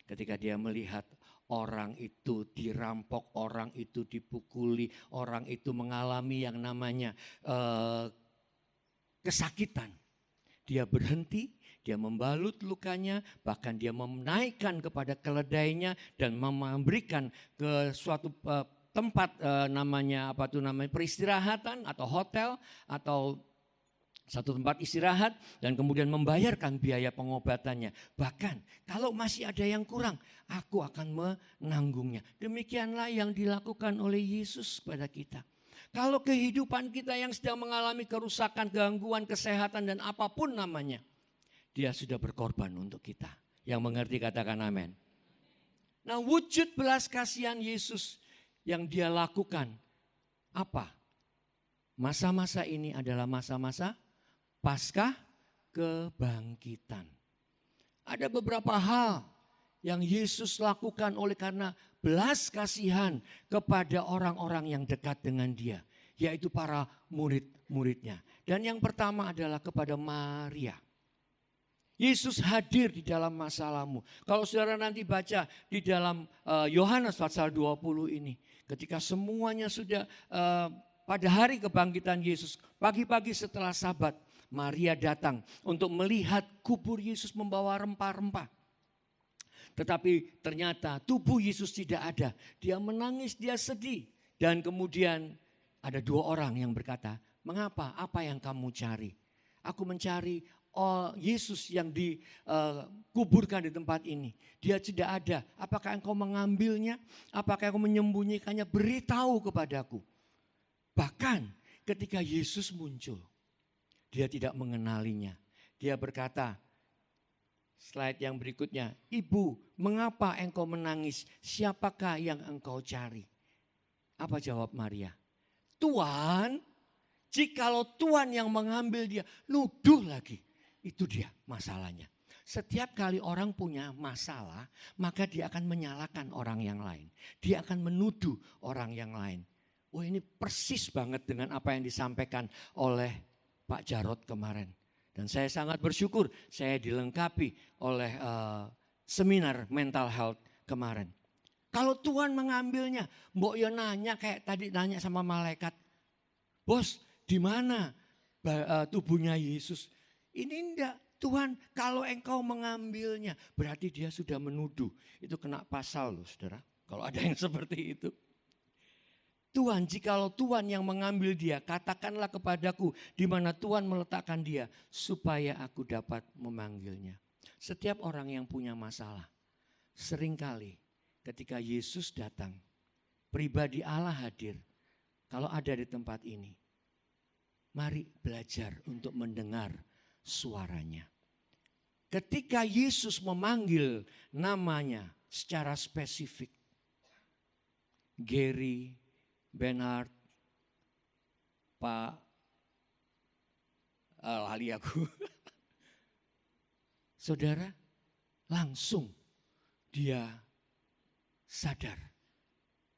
Ketika dia melihat orang itu dirampok, orang itu dipukuli, orang itu mengalami yang namanya kesakitan. Dia berhenti, dia membalut lukanya, bahkan dia menaikkan kepada keledainya dan memberikan ke suatu tempat namanya peristirahatan atau hotel atau satu tempat istirahat dan kemudian membayarkan biaya pengobatannya. Bahkan kalau masih ada yang kurang, aku akan menanggungnya. Demikianlah yang dilakukan oleh Yesus kepada kita. Kalau kehidupan kita yang sedang mengalami kerusakan, gangguan, kesehatan dan apapun namanya, dia sudah berkorban untuk kita. Yang mengerti katakan amin. Nah, wujud belas kasihan Yesus yang dia lakukan apa? Masa-masa ini adalah masa-masa Paskah kebangkitan. Ada beberapa hal yang Yesus lakukan oleh karena belas kasihan kepada orang-orang yang dekat dengan dia. Yaitu para murid-muridnya. Dan yang pertama adalah kepada Maria. Yesus hadir di dalam masalahmu. Kalau saudara nanti baca di dalam Yohanes pasal 20 ini. Ketika semuanya sudah pada hari kebangkitan Yesus. Pagi-pagi setelah Sabat. Maria datang untuk melihat kubur Yesus membawa rempah-rempah. Tetapi ternyata tubuh Yesus tidak ada. Dia menangis, dia sedih. Dan kemudian ada dua orang yang berkata, mengapa? Apa yang kamu cari? Aku mencari Yesus yang dikuburkan di tempat ini. Dia tidak ada. Apakah engkau mengambilnya? Apakah engkau menyembunyikannya? Beritahu kepadaku. Bahkan ketika Yesus muncul, dia tidak mengenalinya. Dia berkata, slide yang berikutnya, Ibu, mengapa engkau menangis? Siapakah yang engkau cari? Apa jawab Maria? Tuhan, jikalau Tuhan yang mengambil dia, nuduh lagi. Itu dia masalahnya. Setiap kali orang punya masalah, maka dia akan menyalahkan orang yang lain. Dia akan menuduh orang yang lain. Oh, ini persis banget dengan apa yang disampaikan oleh Pak Jarod kemarin. Dan saya sangat bersyukur saya dilengkapi oleh seminar mental health kemarin. Kalau Tuhan mengambilnya, mbok yo nanya kayak tadi nanya sama malaikat. Bos, di mana tubuhnya Yesus? Ini enggak. Tuhan, kalau engkau mengambilnya, berarti dia sudah menuduh. Itu kena pasal loh saudara. Kalau ada yang seperti itu. Tuhan, jikalau Tuhan yang mengambil dia, katakanlah kepadaku di mana Tuhan meletakkan dia, supaya aku dapat memanggilnya. Setiap orang yang punya masalah, seringkali ketika Yesus datang, pribadi Allah hadir, kalau ada di tempat ini, mari belajar untuk mendengar suaranya. Ketika Yesus memanggil namanya secara spesifik, Gary, Bernard, Pak, lali aku. Saudara, langsung dia sadar.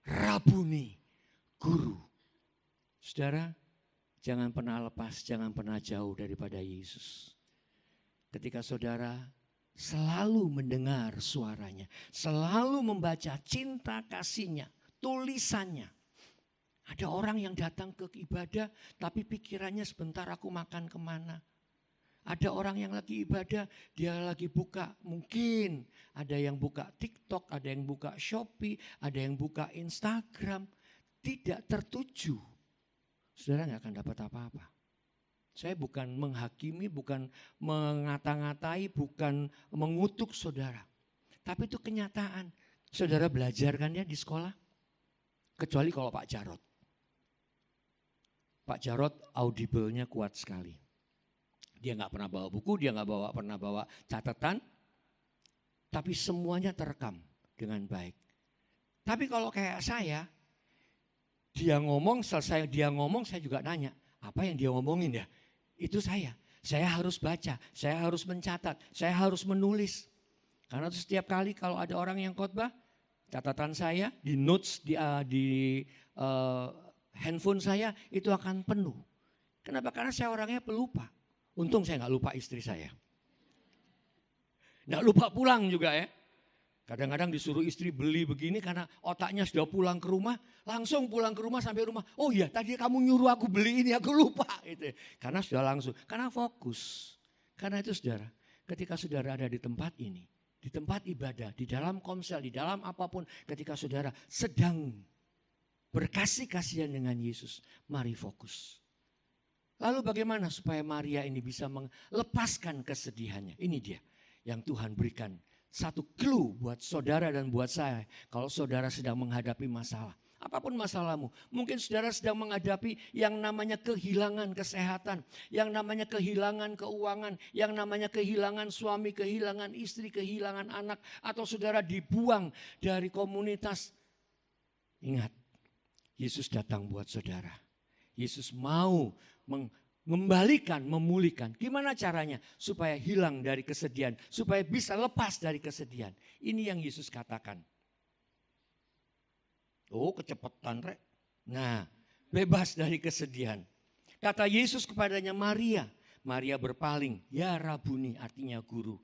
Rabuni, guru. Saudara, jangan pernah lepas, jangan pernah jauh daripada Yesus. Ketika saudara selalu mendengar suaranya, selalu membaca cinta kasihnya, tulisannya. Ada orang yang datang ke ibadah tapi pikirannya sebentar aku makan kemana. Ada orang yang lagi ibadah dia lagi buka mungkin ada yang buka TikTok, ada yang buka Shopee, ada yang buka Instagram. Tidak tertuju saudara nggak akan dapat apa-apa. Saya bukan menghakimi, bukan mengata-ngatai, bukan mengutuk saudara. Tapi itu kenyataan. Saudara belajar kan ya di sekolah? Kecuali kalau Pak Jarot. Pak Jarot audible-nya kuat sekali. Dia nggak pernah bawa buku, dia nggak pernah bawa catatan. Tapi semuanya terekam dengan baik. Tapi kalau kayak saya, dia ngomong, selesai dia ngomong, saya juga nanya. Apa yang dia ngomongin ya? Itu saya. Saya harus baca, saya harus mencatat, saya harus menulis. Karena setiap kali kalau ada orang yang khotbah, catatan saya di notes di handphone saya itu akan penuh. Kenapa? Karena saya orangnya pelupa. Untung saya nggak lupa istri saya. Nggak lupa pulang juga ya. Kadang-kadang disuruh istri beli begini karena otaknya sudah pulang ke rumah. Langsung pulang ke rumah sampai rumah. Oh iya tadi kamu nyuruh aku beli ini aku lupa. Gitu. Karena sudah langsung. Karena fokus. Karena itu saudara. Ketika saudara ada di tempat ini. Di tempat ibadah. Di dalam komsel. Di dalam apapun. Ketika saudara sedang berkasih-kasihan dengan Yesus. Mari fokus. Lalu bagaimana supaya Maria ini bisa melepaskan kesedihannya. Ini dia yang Tuhan berikan. Satu clue buat saudara dan buat saya. Kalau saudara sedang menghadapi masalah. Apapun masalahmu. Mungkin saudara sedang menghadapi yang namanya kehilangan kesehatan. Yang namanya kehilangan keuangan. Yang namanya kehilangan suami, kehilangan istri, kehilangan anak. Atau saudara dibuang dari komunitas. Ingat, Yesus datang buat saudara. Yesus mau mengembalikan, memulihkan. Gimana caranya? Supaya hilang dari kesedihan. Supaya bisa lepas dari kesedihan. Ini yang Yesus katakan. Oh kecepatan rek. Nah bebas dari kesedihan. Kata Yesus kepadanya Maria. Maria berpaling. Ya Rabuni artinya guru.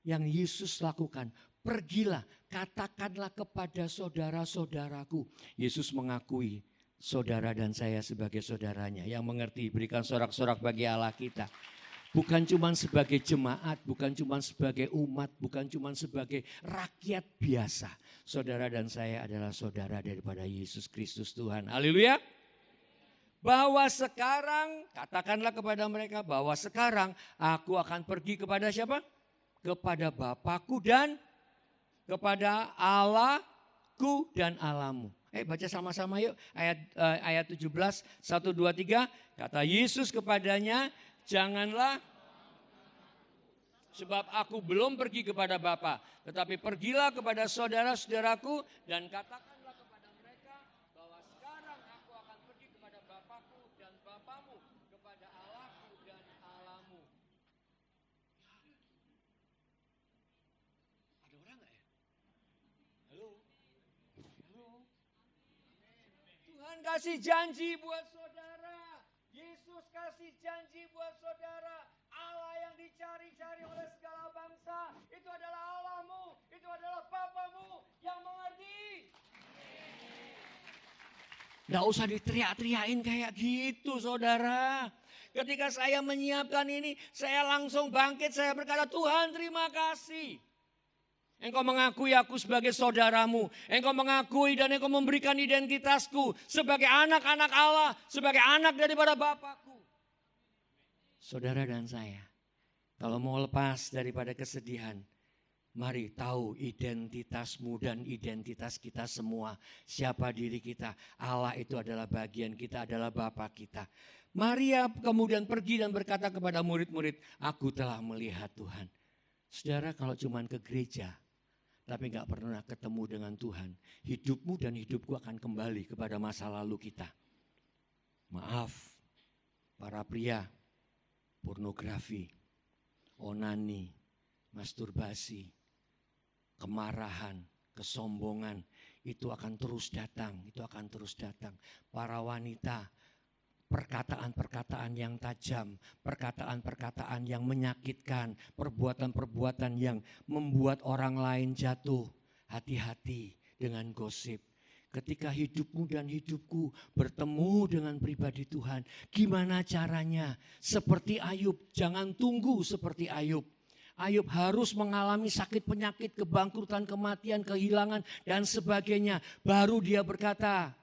Yang Yesus lakukan. Pergilah katakanlah kepada saudara-saudaraku. Yesus mengakui. Saudara dan saya sebagai saudaranya yang mengerti berikan sorak-sorak bagi Allah kita. Bukan cuma sebagai jemaat, bukan cuma sebagai umat, bukan cuma sebagai rakyat biasa. Saudara dan saya adalah saudara daripada Yesus Kristus Tuhan. Haleluya. Bahwa sekarang, katakanlah kepada mereka bahwa sekarang aku akan pergi kepada siapa? Kepada Bapakku dan kepada Allahku dan Allahmu. Baca sama-sama yuk ayat 17, 1, 2, 3. Kata Yesus kepadanya, janganlah sebab aku belum pergi kepada Bapa. Tetapi pergilah kepada saudara-saudaraku dan katakanlah kepada mereka bahwa sekarang aku akan pergi kepada Bapakku dan Bapamu, kepada Allahku dan Allahmu. Ada orang gak ya? Halo? Tuhan kasih janji buat saudara. Yesus kasih janji buat saudara. Allah yang dicari-cari oleh segala bangsa. Itu adalah Allahmu. Itu adalah Bapamu yang mengerti. Nggak usah diteriak-teriakin kayak gitu saudara. Ketika saya menyiapkan ini, saya langsung bangkit. Saya berkata, Tuhan terima kasih. Engkau mengakui aku sebagai saudaramu. Engkau mengakui dan engkau memberikan identitasku sebagai anak-anak Allah. Sebagai anak daripada Bapakku. Saudara dan saya. Kalau mau lepas daripada kesedihan. Mari tahu identitasmu dan identitas kita semua. Siapa diri kita. Allah itu adalah bagian kita, adalah Bapa kita. Maria kemudian pergi dan berkata kepada murid-murid. Aku telah melihat Tuhan. Saudara kalau cuma ke gereja. Tapi gak pernah ketemu dengan Tuhan. Hidupmu dan hidupku akan kembali kepada masa lalu kita. Maaf, para pria, pornografi, onani, masturbasi, kemarahan, kesombongan. Itu akan terus datang, itu akan terus datang. Para wanita, perkataan-perkataan yang tajam, perkataan-perkataan yang menyakitkan, perbuatan-perbuatan yang membuat orang lain jatuh. Hati-hati dengan gosip. Ketika hidupmu dan hidupku bertemu dengan pribadi Tuhan, gimana caranya? Seperti Ayub, jangan tunggu seperti Ayub. Ayub harus mengalami sakit penyakit, kebangkrutan, kematian, kehilangan dan sebagainya. Baru dia berkata,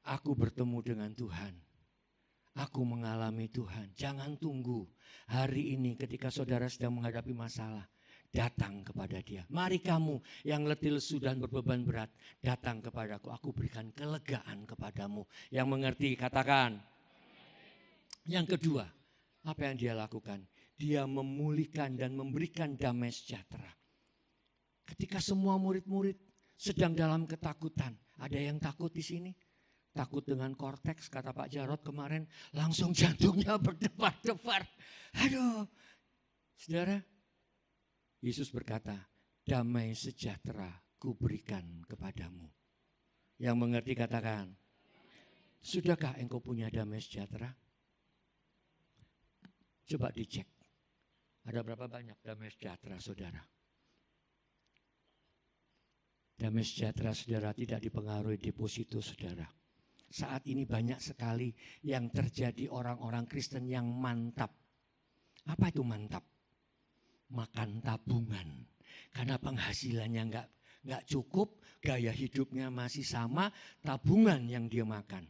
Aku bertemu dengan Tuhan. Aku mengalami Tuhan. Jangan tunggu hari ini ketika saudara sedang menghadapi masalah. Datang kepada Dia. Mari kamu yang letih lesu dan berbeban berat, datang kepadaku. Aku berikan kelegaan kepadamu. Yang mengerti katakan. Yang kedua, apa yang Dia lakukan? Dia memulihkan dan memberikan damai sejahtera. Ketika semua murid-murid sedang dalam ketakutan. Ada yang takut di sini? Takut dengan korteks, kata Pak Jarod kemarin, langsung jantungnya berdebar-debar. Aduh, saudara, Yesus berkata, damai sejahtera kuberikan kepadamu. Yang mengerti katakan, sudahkah engkau punya damai sejahtera? Coba dicek, ada berapa banyak damai sejahtera saudara? Damai sejahtera saudara tidak dipengaruhi deposito saudara. Saat ini banyak sekali yang terjadi orang-orang Kristen yang mantap. Apa itu mantap? Makan tabungan. Karena penghasilannya nggak cukup, gaya hidupnya masih sama, tabungan yang dia makan.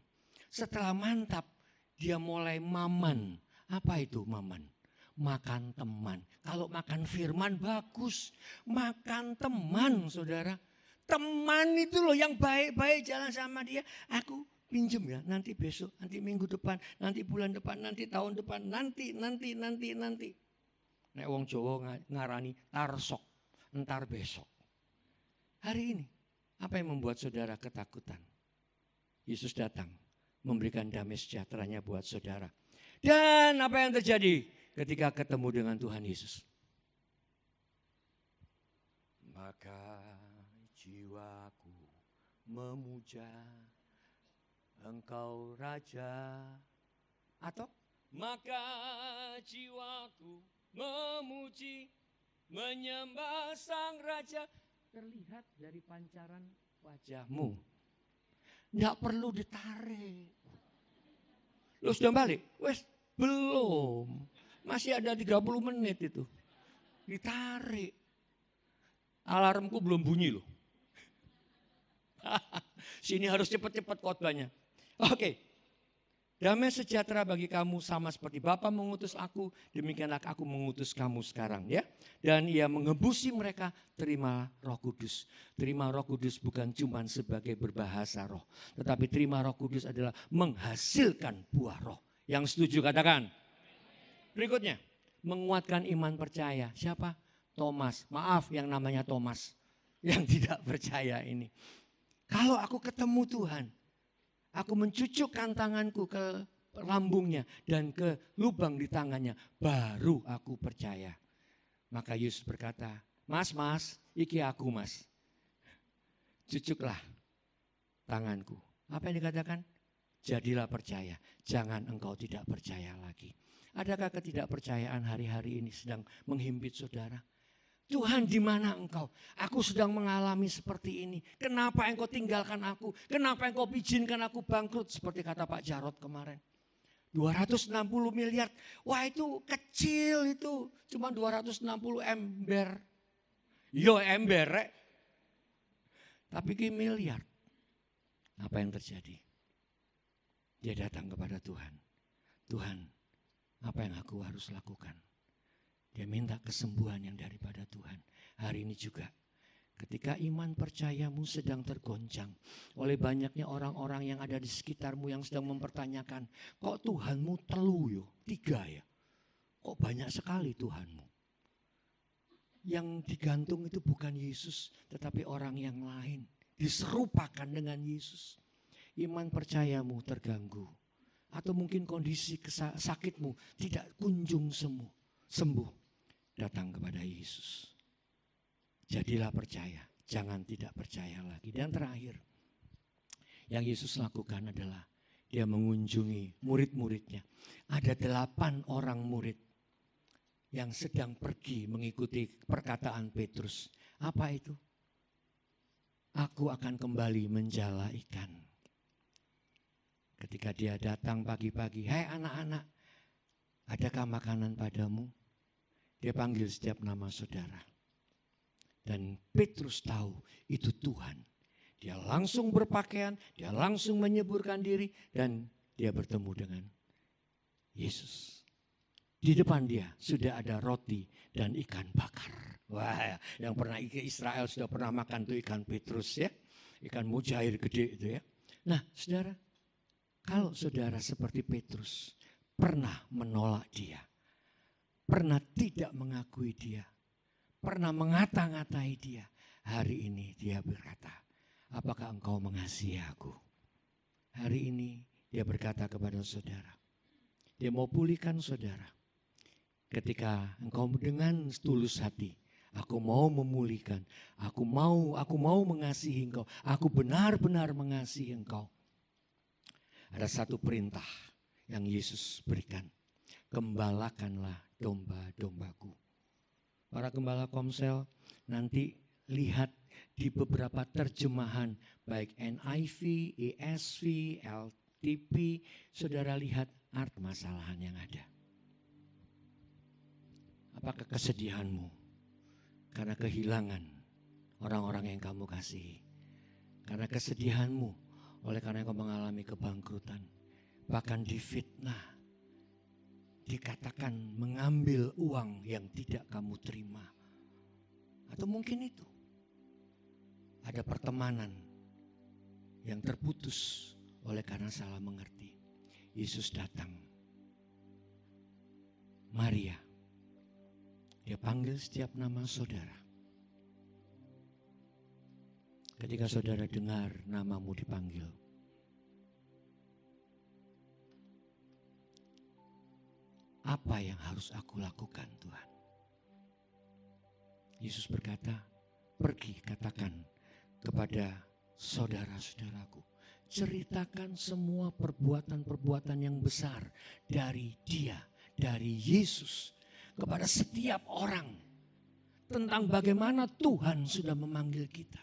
Setelah mantap, dia mulai maman. Apa itu maman? Makan teman. Kalau makan firman bagus, makan teman saudara. Teman itu loh yang baik-baik jalan sama dia. Aku pinjem ya, nanti besok, nanti minggu depan, nanti bulan depan, nanti tahun depan, nanti. Nek wong Jawa ngarani tarsok, entar besok. Hari ini, apa yang membuat saudara ketakutan? Yesus datang, memberikan damai sejahteranya buat saudara. Dan apa yang terjadi ketika ketemu dengan Tuhan Yesus? Maka jiwaku memuja Engkau Raja. Atau maka jiwaku memuji, menyembah Sang Raja. Terlihat dari pancaran wajahmu. Tidak perlu ditarik. Lo sudah balik? Wes belum. Masih ada 30 menit itu. Ditarik. Alarmku belum bunyi loh. Sini harus cepat-cepat khotbahnya. Oke. Damai sejahtera bagi kamu sama seperti Bapa mengutus aku, demikianlah aku mengutus kamu sekarang ya. Dan ia mengebusi mereka, terima Roh Kudus. Terima Roh Kudus bukan cuma sebagai berbahasa roh, tetapi terima Roh Kudus adalah menghasilkan buah roh. Yang setuju katakan. Berikutnya, menguatkan iman percaya. Siapa? Thomas. Maaf yang namanya Thomas yang tidak percaya ini. Kalau aku ketemu Tuhan, aku mencucukkan tanganku ke lambungnya dan ke lubang di tangannya, baru aku percaya. Maka Yesus berkata, mas, iki aku mas. Cucuklah tanganku. Apa yang dikatakan? Jadilah percaya, jangan engkau tidak percaya lagi. Adakah ketidakpercayaan hari-hari ini sedang menghimpit saudara? Tuhan di mana engkau? Aku sedang mengalami seperti ini. Kenapa engkau tinggalkan aku? Kenapa engkau izinkan aku bangkrut? Seperti kata Pak Jarod kemarin. 260 miliar. Wah itu kecil itu. Cuma 260 ember. Yo ember. Tapi ki miliar. Apa yang terjadi? Dia datang kepada Tuhan. Tuhan, apa yang aku harus lakukan? Dia minta kesembuhan yang daripada Tuhan. Hari ini juga ketika iman percayamu sedang tergoncang oleh banyaknya orang-orang yang ada di sekitarmu yang sedang mempertanyakan, kok Tuhanmu telu yo, 3 ya? Kok banyak sekali Tuhanmu? Yang digantung itu bukan Yesus, tetapi orang yang lain. Diserupakan dengan Yesus. Iman percayamu terganggu. Atau mungkin kondisi sakitmu tidak kunjung sembuh. Datang kepada Yesus. Jadilah percaya, jangan tidak percaya lagi. Dan terakhir, yang Yesus lakukan adalah dia mengunjungi murid-muridnya. Ada 8 orang murid yang sedang pergi mengikuti perkataan Petrus. Apa itu? Aku akan kembali menjala ikan. Ketika dia datang pagi-pagi, hai anak-anak, adakah makanan padamu? Dia panggil setiap nama saudara. Dan Petrus tahu itu Tuhan. Dia langsung berpakaian, dia langsung menyeburkan diri dan dia bertemu dengan Yesus. Di depan dia sudah ada roti dan ikan bakar. Wah, yang pernah ke Israel sudah pernah makan tuh ikan Petrus ya. Ikan mujair gede itu ya. Nah saudara, kalau saudara seperti Petrus pernah menolak dia, pernah tidak mengakui dia, pernah mengata-ngatai dia, hari ini dia berkata, apakah engkau mengasihi aku? Hari ini dia berkata kepada saudara, dia mau pulihkan saudara. Ketika engkau dengan tulus hati, aku mau memulihkan, aku mau mengasihi engkau, aku benar-benar mengasihi engkau. Ada satu perintah yang Yesus berikan, gembalakanlah domba-dombaku. Para gembala Komsel nanti lihat di beberapa terjemahan baik NIV, ESV, LTP, saudara lihat arti masalahan yang ada. Apakah kesedihanmu karena kehilangan orang-orang yang kamu kasihi? Karena kesedihanmu oleh karena engkau mengalami kebangkrutan, bahkan difitnah, dikatakan mengambil uang yang tidak kamu terima. Atau mungkin itu ada pertemanan yang terputus oleh karena salah mengerti. Yesus datang. Maria, dia panggil setiap nama saudara. Ketika saudara dengar namamu dipanggil, apa yang harus aku lakukan Tuhan? Yesus berkata, pergi katakan kepada saudara-saudaraku, ceritakan semua perbuatan-perbuatan yang besar dari dia, dari Yesus, kepada setiap orang tentang bagaimana Tuhan sudah memanggil kita.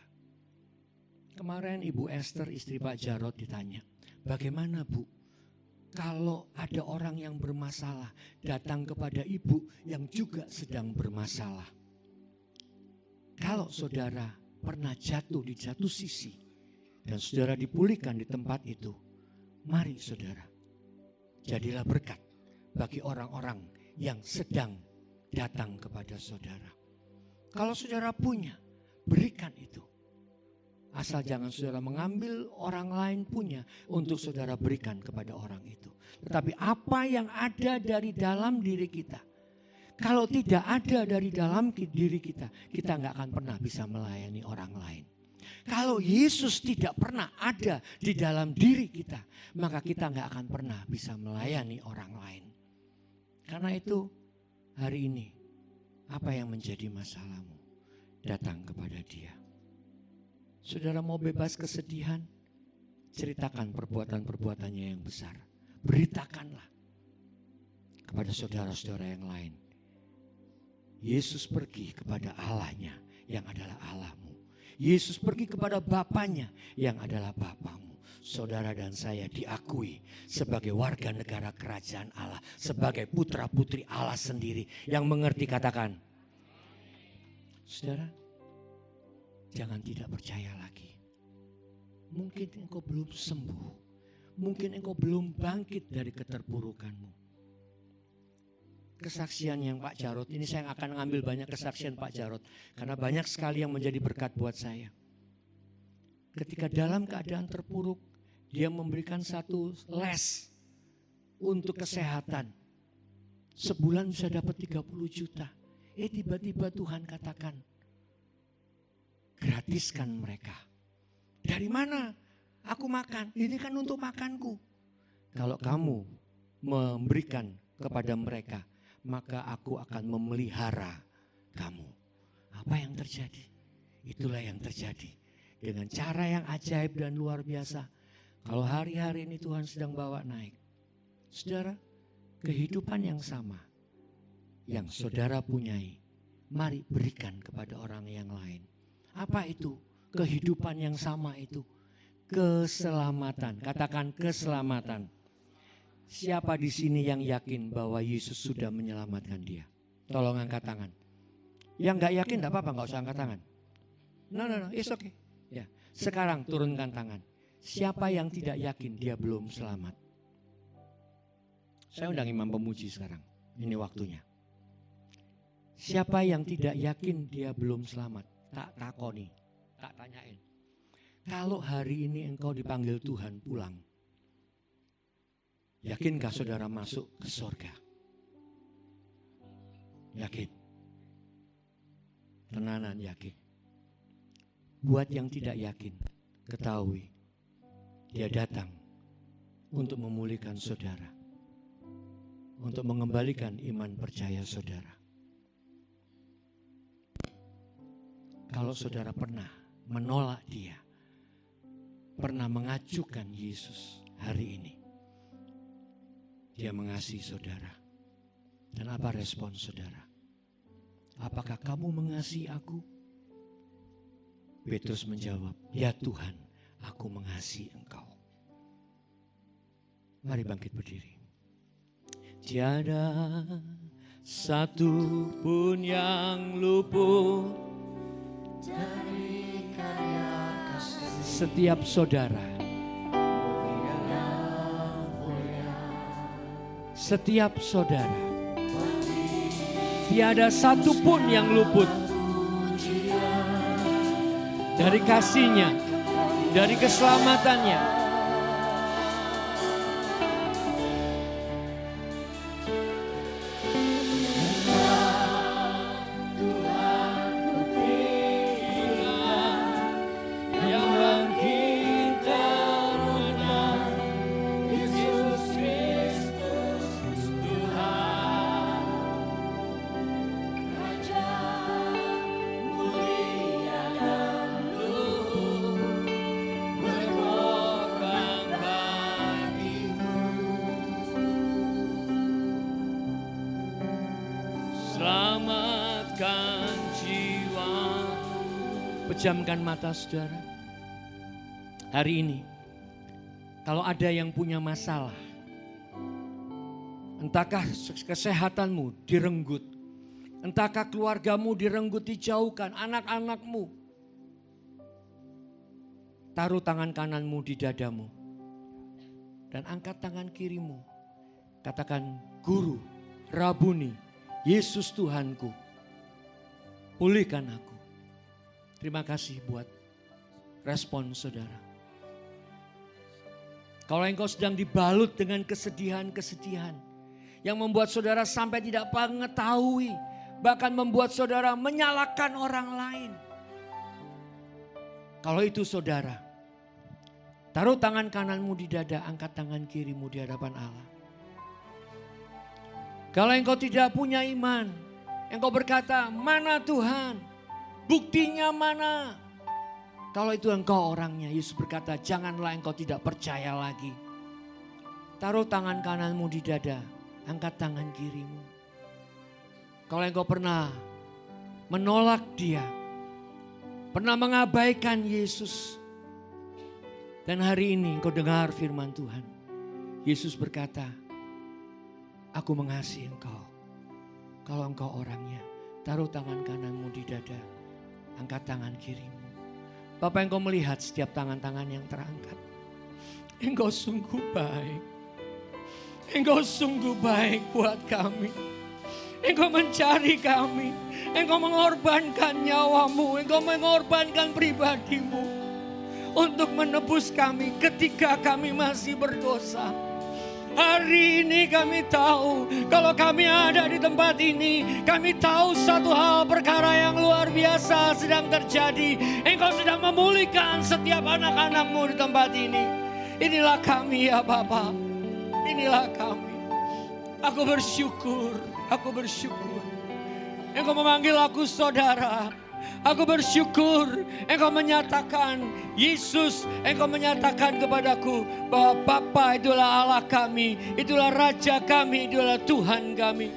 Kemarin Ibu Esther istri Pak Jarod ditanya, bagaimana Bu kalau ada orang yang bermasalah datang kepada Ibu yang juga sedang bermasalah? Kalau saudara pernah jatuh di satu sisi dan saudara dipulihkan di tempat itu, mari saudara, jadilah berkat bagi orang-orang yang sedang datang kepada saudara. Kalau saudara punya, berikan itu. Asal jangan saudara mengambil orang lain punya untuk saudara berikan kepada orang itu. Tetapi apa yang ada dari dalam diri kita, kalau tidak ada dari dalam diri kita, kita nggak akan pernah bisa melayani orang lain. Kalau Yesus tidak pernah ada di dalam diri kita, maka kita nggak akan pernah bisa melayani orang lain. Karena itu hari ini apa yang menjadi masalahmu, datang kepada Dia. Saudara mau bebas kesedihan, ceritakan perbuatan-perbuatannya yang besar. Beritakanlah kepada saudara-saudara yang lain. Yesus pergi kepada Allahnya yang adalah Allahmu. Yesus pergi kepada Bapaknya yang adalah Bapamu. Saudara dan saya diakui sebagai warga negara kerajaan Allah, sebagai putra-putri Allah sendiri yang mengerti, katakan. Saudara, jangan tidak percaya lagi. Mungkin engkau belum sembuh. Mungkin engkau belum bangkit dari keterpurukanmu. Kesaksian yang Pak Jarod, ini saya akan mengambil banyak kesaksian Pak Jarod. Karena banyak sekali yang menjadi berkat buat saya. Ketika dalam keadaan terpuruk, dia memberikan satu les untuk kesehatan. Sebulan bisa dapat 30 juta. Tiba-tiba Tuhan katakan, gratiskan mereka. Dari mana aku makan? Ini kan untuk makanku. Kalau kamu memberikan kepada mereka, maka aku akan memelihara kamu. Apa yang terjadi? Itulah yang terjadi. Dengan cara yang ajaib dan luar biasa. Kalau hari-hari ini Tuhan sedang bawa naik. Saudara, kehidupan yang sama yang saudara punyai, mari berikan kepada orang yang lain. Apa itu? Kehidupan yang sama itu. Keselamatan. Katakan keselamatan. Siapa di sini yang yakin bahwa Yesus sudah menyelamatkan dia? Tolong angkat tangan. Yang gak yakin gak apa-apa, gak usah angkat tangan. No, it's okay. Ya, Sekarang turunkan tangan. Siapa yang tidak yakin dia belum selamat? Saya undang imam pemuji sekarang. Ini waktunya. Siapa yang tidak yakin dia belum selamat? Tak takoni, tak tanyain. Kalau hari ini engkau dipanggil Tuhan pulang, yakinkah saudara masuk ke surga? Yakin? Tenanan yakin. Buat yang tidak yakin, ketahui dia datang untuk memulihkan saudara, untuk mengembalikan iman percaya saudara. Kalau saudara pernah menolak dia, pernah mengacukan Yesus hari ini, dia mengasihi saudara. Dan apa respon saudara? Apakah kamu mengasihi aku? Petrus menjawab, ya Tuhan, aku mengasihi engkau. Mari bangkit berdiri. Tiada satu pun yang luput dari karya kasih setiap saudara. Setiap saudara. Tiada satu pun yang luput dari kasih-Nya, dari keselamatannya. Yang bangkit termenang, Yesus Kristus Tuhan. Raja mulia dan luhur, berkorban bagiku. Selamatkan jiwa. Pejamkan mata saudara. Hari ini, kalau ada yang punya masalah, entahkah kesehatanmu direnggut, entahkah keluargamu direnggut, dijauhkan, anak-anakmu, taruh tangan kananmu di dadamu dan angkat tangan kirimu. Katakan, Guru, Rabuni, Yesus Tuhanku, pulihkan aku. Terima kasih buat respon saudara. Kalau engkau sedang dibalut dengan kesedihan-kesedihan yang membuat saudara sampai tidak mengetahui, bahkan membuat saudara menyalahkan orang lain. Kalau itu saudara, taruh tangan kananmu di dada, angkat tangan kirimu di hadapan Allah. Kalau engkau tidak punya iman, engkau berkata, mana Tuhan? Buktinya mana? Kalau itu engkau orangnya, Yesus berkata, janganlah engkau tidak percaya lagi. Taruh tangan kananmu di dada, angkat tangan kirimu. Kalau engkau pernah menolak dia, pernah mengabaikan Yesus, dan hari ini engkau dengar firman Tuhan. Yesus berkata, aku mengasihi engkau. Kalau engkau orangnya, taruh tangan kananmu di dada, angkat tangan kirimu. Bapak, engkau melihat setiap tangan-tangan yang terangkat. Engkau sungguh baik. Engkau sungguh baik buat kami. Engkau mencari kami. Engkau mengorbankan nyawamu. Engkau mengorbankan pribadimu. Untuk menebus kami ketika kami masih berdosa. Hari ini kami tahu kalau kami ada di tempat ini, kami tahu satu hal, perkara yang luar biasa sedang terjadi. Engkau sedang memulihkan setiap anak-anakmu di tempat ini. Inilah kami ya Bapa, inilah kami. Aku bersyukur, aku bersyukur. Engkau memanggil aku saudara. Aku bersyukur engkau menyatakan, Yesus, engkau menyatakan kepadaku bahwa Bapa itulah Allah kami, itulah Raja kami, itulah Tuhan kami.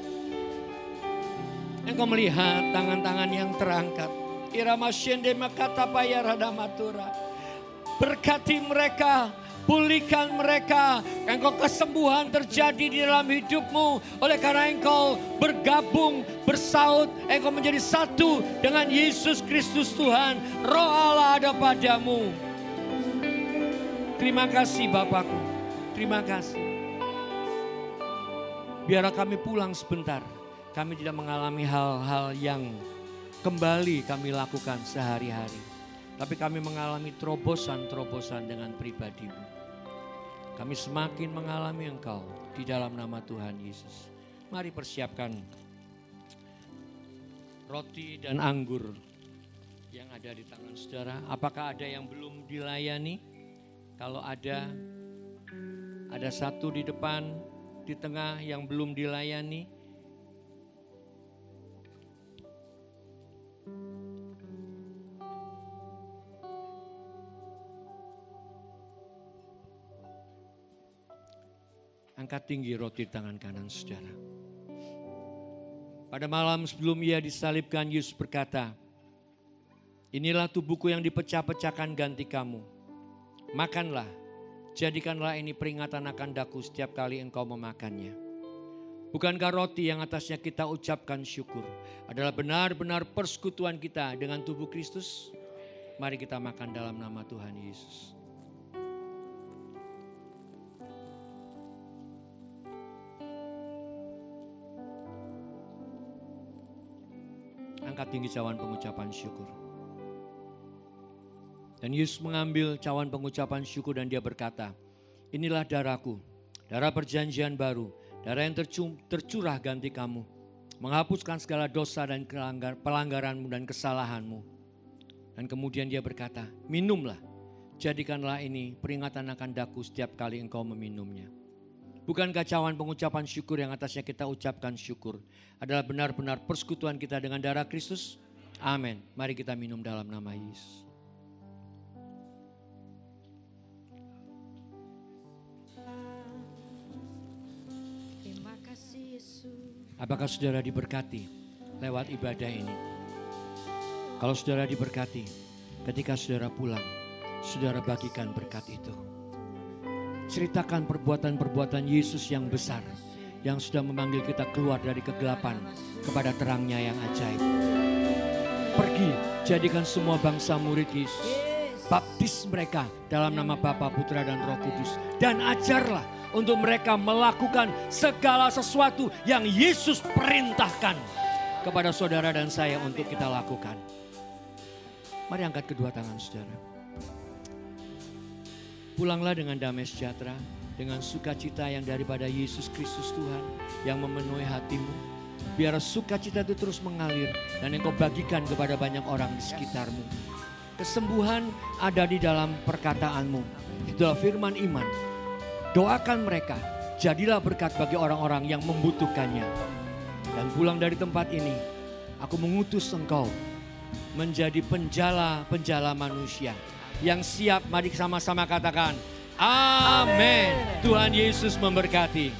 Engkau melihat tangan-tangan yang terangkat. Irama syende makata paya radamatura. Berkati mereka, pulihkan mereka. Engkau kesembuhan terjadi di dalam hidupmu. Oleh karena engkau bergabung, bersaut, engkau menjadi satu dengan Yesus Kristus Tuhan. Roh Allah ada padamu. Terima kasih Bapakku, terima kasih. Biarlah kami pulang sebentar. Kami tidak mengalami hal-hal yang kembali kami lakukan sehari-hari. Tapi kami mengalami terobosan-terobosan dengan pribadi-Mu. Kami semakin mengalami Engkau di dalam nama Tuhan Yesus. Mari persiapkan roti dan anggur yang ada di tangan saudara. Apakah ada yang belum dilayani? Kalau ada satu di depan, di tengah yang belum dilayani. Angkat tinggi roti di tangan kanan saudara. Pada malam sebelum ia disalibkan, Yesus berkata, inilah tubuhku yang dipecah-pecahkan ganti kamu. Makanlah, jadikanlah ini peringatan akan daku setiap kali engkau memakannya. Bukankah roti yang atasnya kita ucapkan syukur adalah benar-benar persekutuan kita dengan tubuh Kristus? Mari kita makan dalam nama Tuhan Yesus. Angkat tinggi cawan pengucapan syukur. Dan Yesus mengambil cawan pengucapan syukur dan dia berkata, inilah darahku, darah perjanjian baru, darah yang tercurah ganti kamu. Menghapuskan segala dosa dan pelanggaranmu dan kesalahanmu. Dan kemudian dia berkata, minumlah, jadikanlah ini peringatan akan daku setiap kali engkau meminumnya. Bukankah cawan pengucapan syukur yang atasnya kita ucapkan syukur adalah benar-benar persekutuan kita dengan darah Kristus? Amin. Mari kita minum dalam nama Yesus. Apakah saudara diberkati lewat ibadah ini? Kalau saudara diberkati, ketika saudara pulang, saudara bagikan berkat itu. Ceritakan perbuatan-perbuatan Yesus yang besar, yang sudah memanggil kita keluar dari kegelapan kepada terangnya yang ajaib. Pergi, jadikan semua bangsa murid Yesus. Baptis mereka dalam nama Bapa, Putra dan Roh Kudus. Dan ajarlah untuk mereka melakukan segala sesuatu yang Yesus perintahkan kepada saudara dan saya untuk kita lakukan. Mari angkat kedua tangan saudara. Pulanglah dengan damai sejahtera, dengan sukacita yang daripada Yesus Kristus Tuhan yang memenuhi hatimu. Biar sukacita itu terus mengalir dan engkau bagikan kepada banyak orang di sekitarmu. Kesembuhan ada di dalam perkataanmu. Itulah firman iman. Doakan mereka, jadilah berkat bagi orang-orang yang membutuhkannya. Dan pulang dari tempat ini, aku mengutus engkau menjadi penjala-penjala manusia yang siap. Mari sama-sama katakan, amin. Tuhan Yesus memberkati.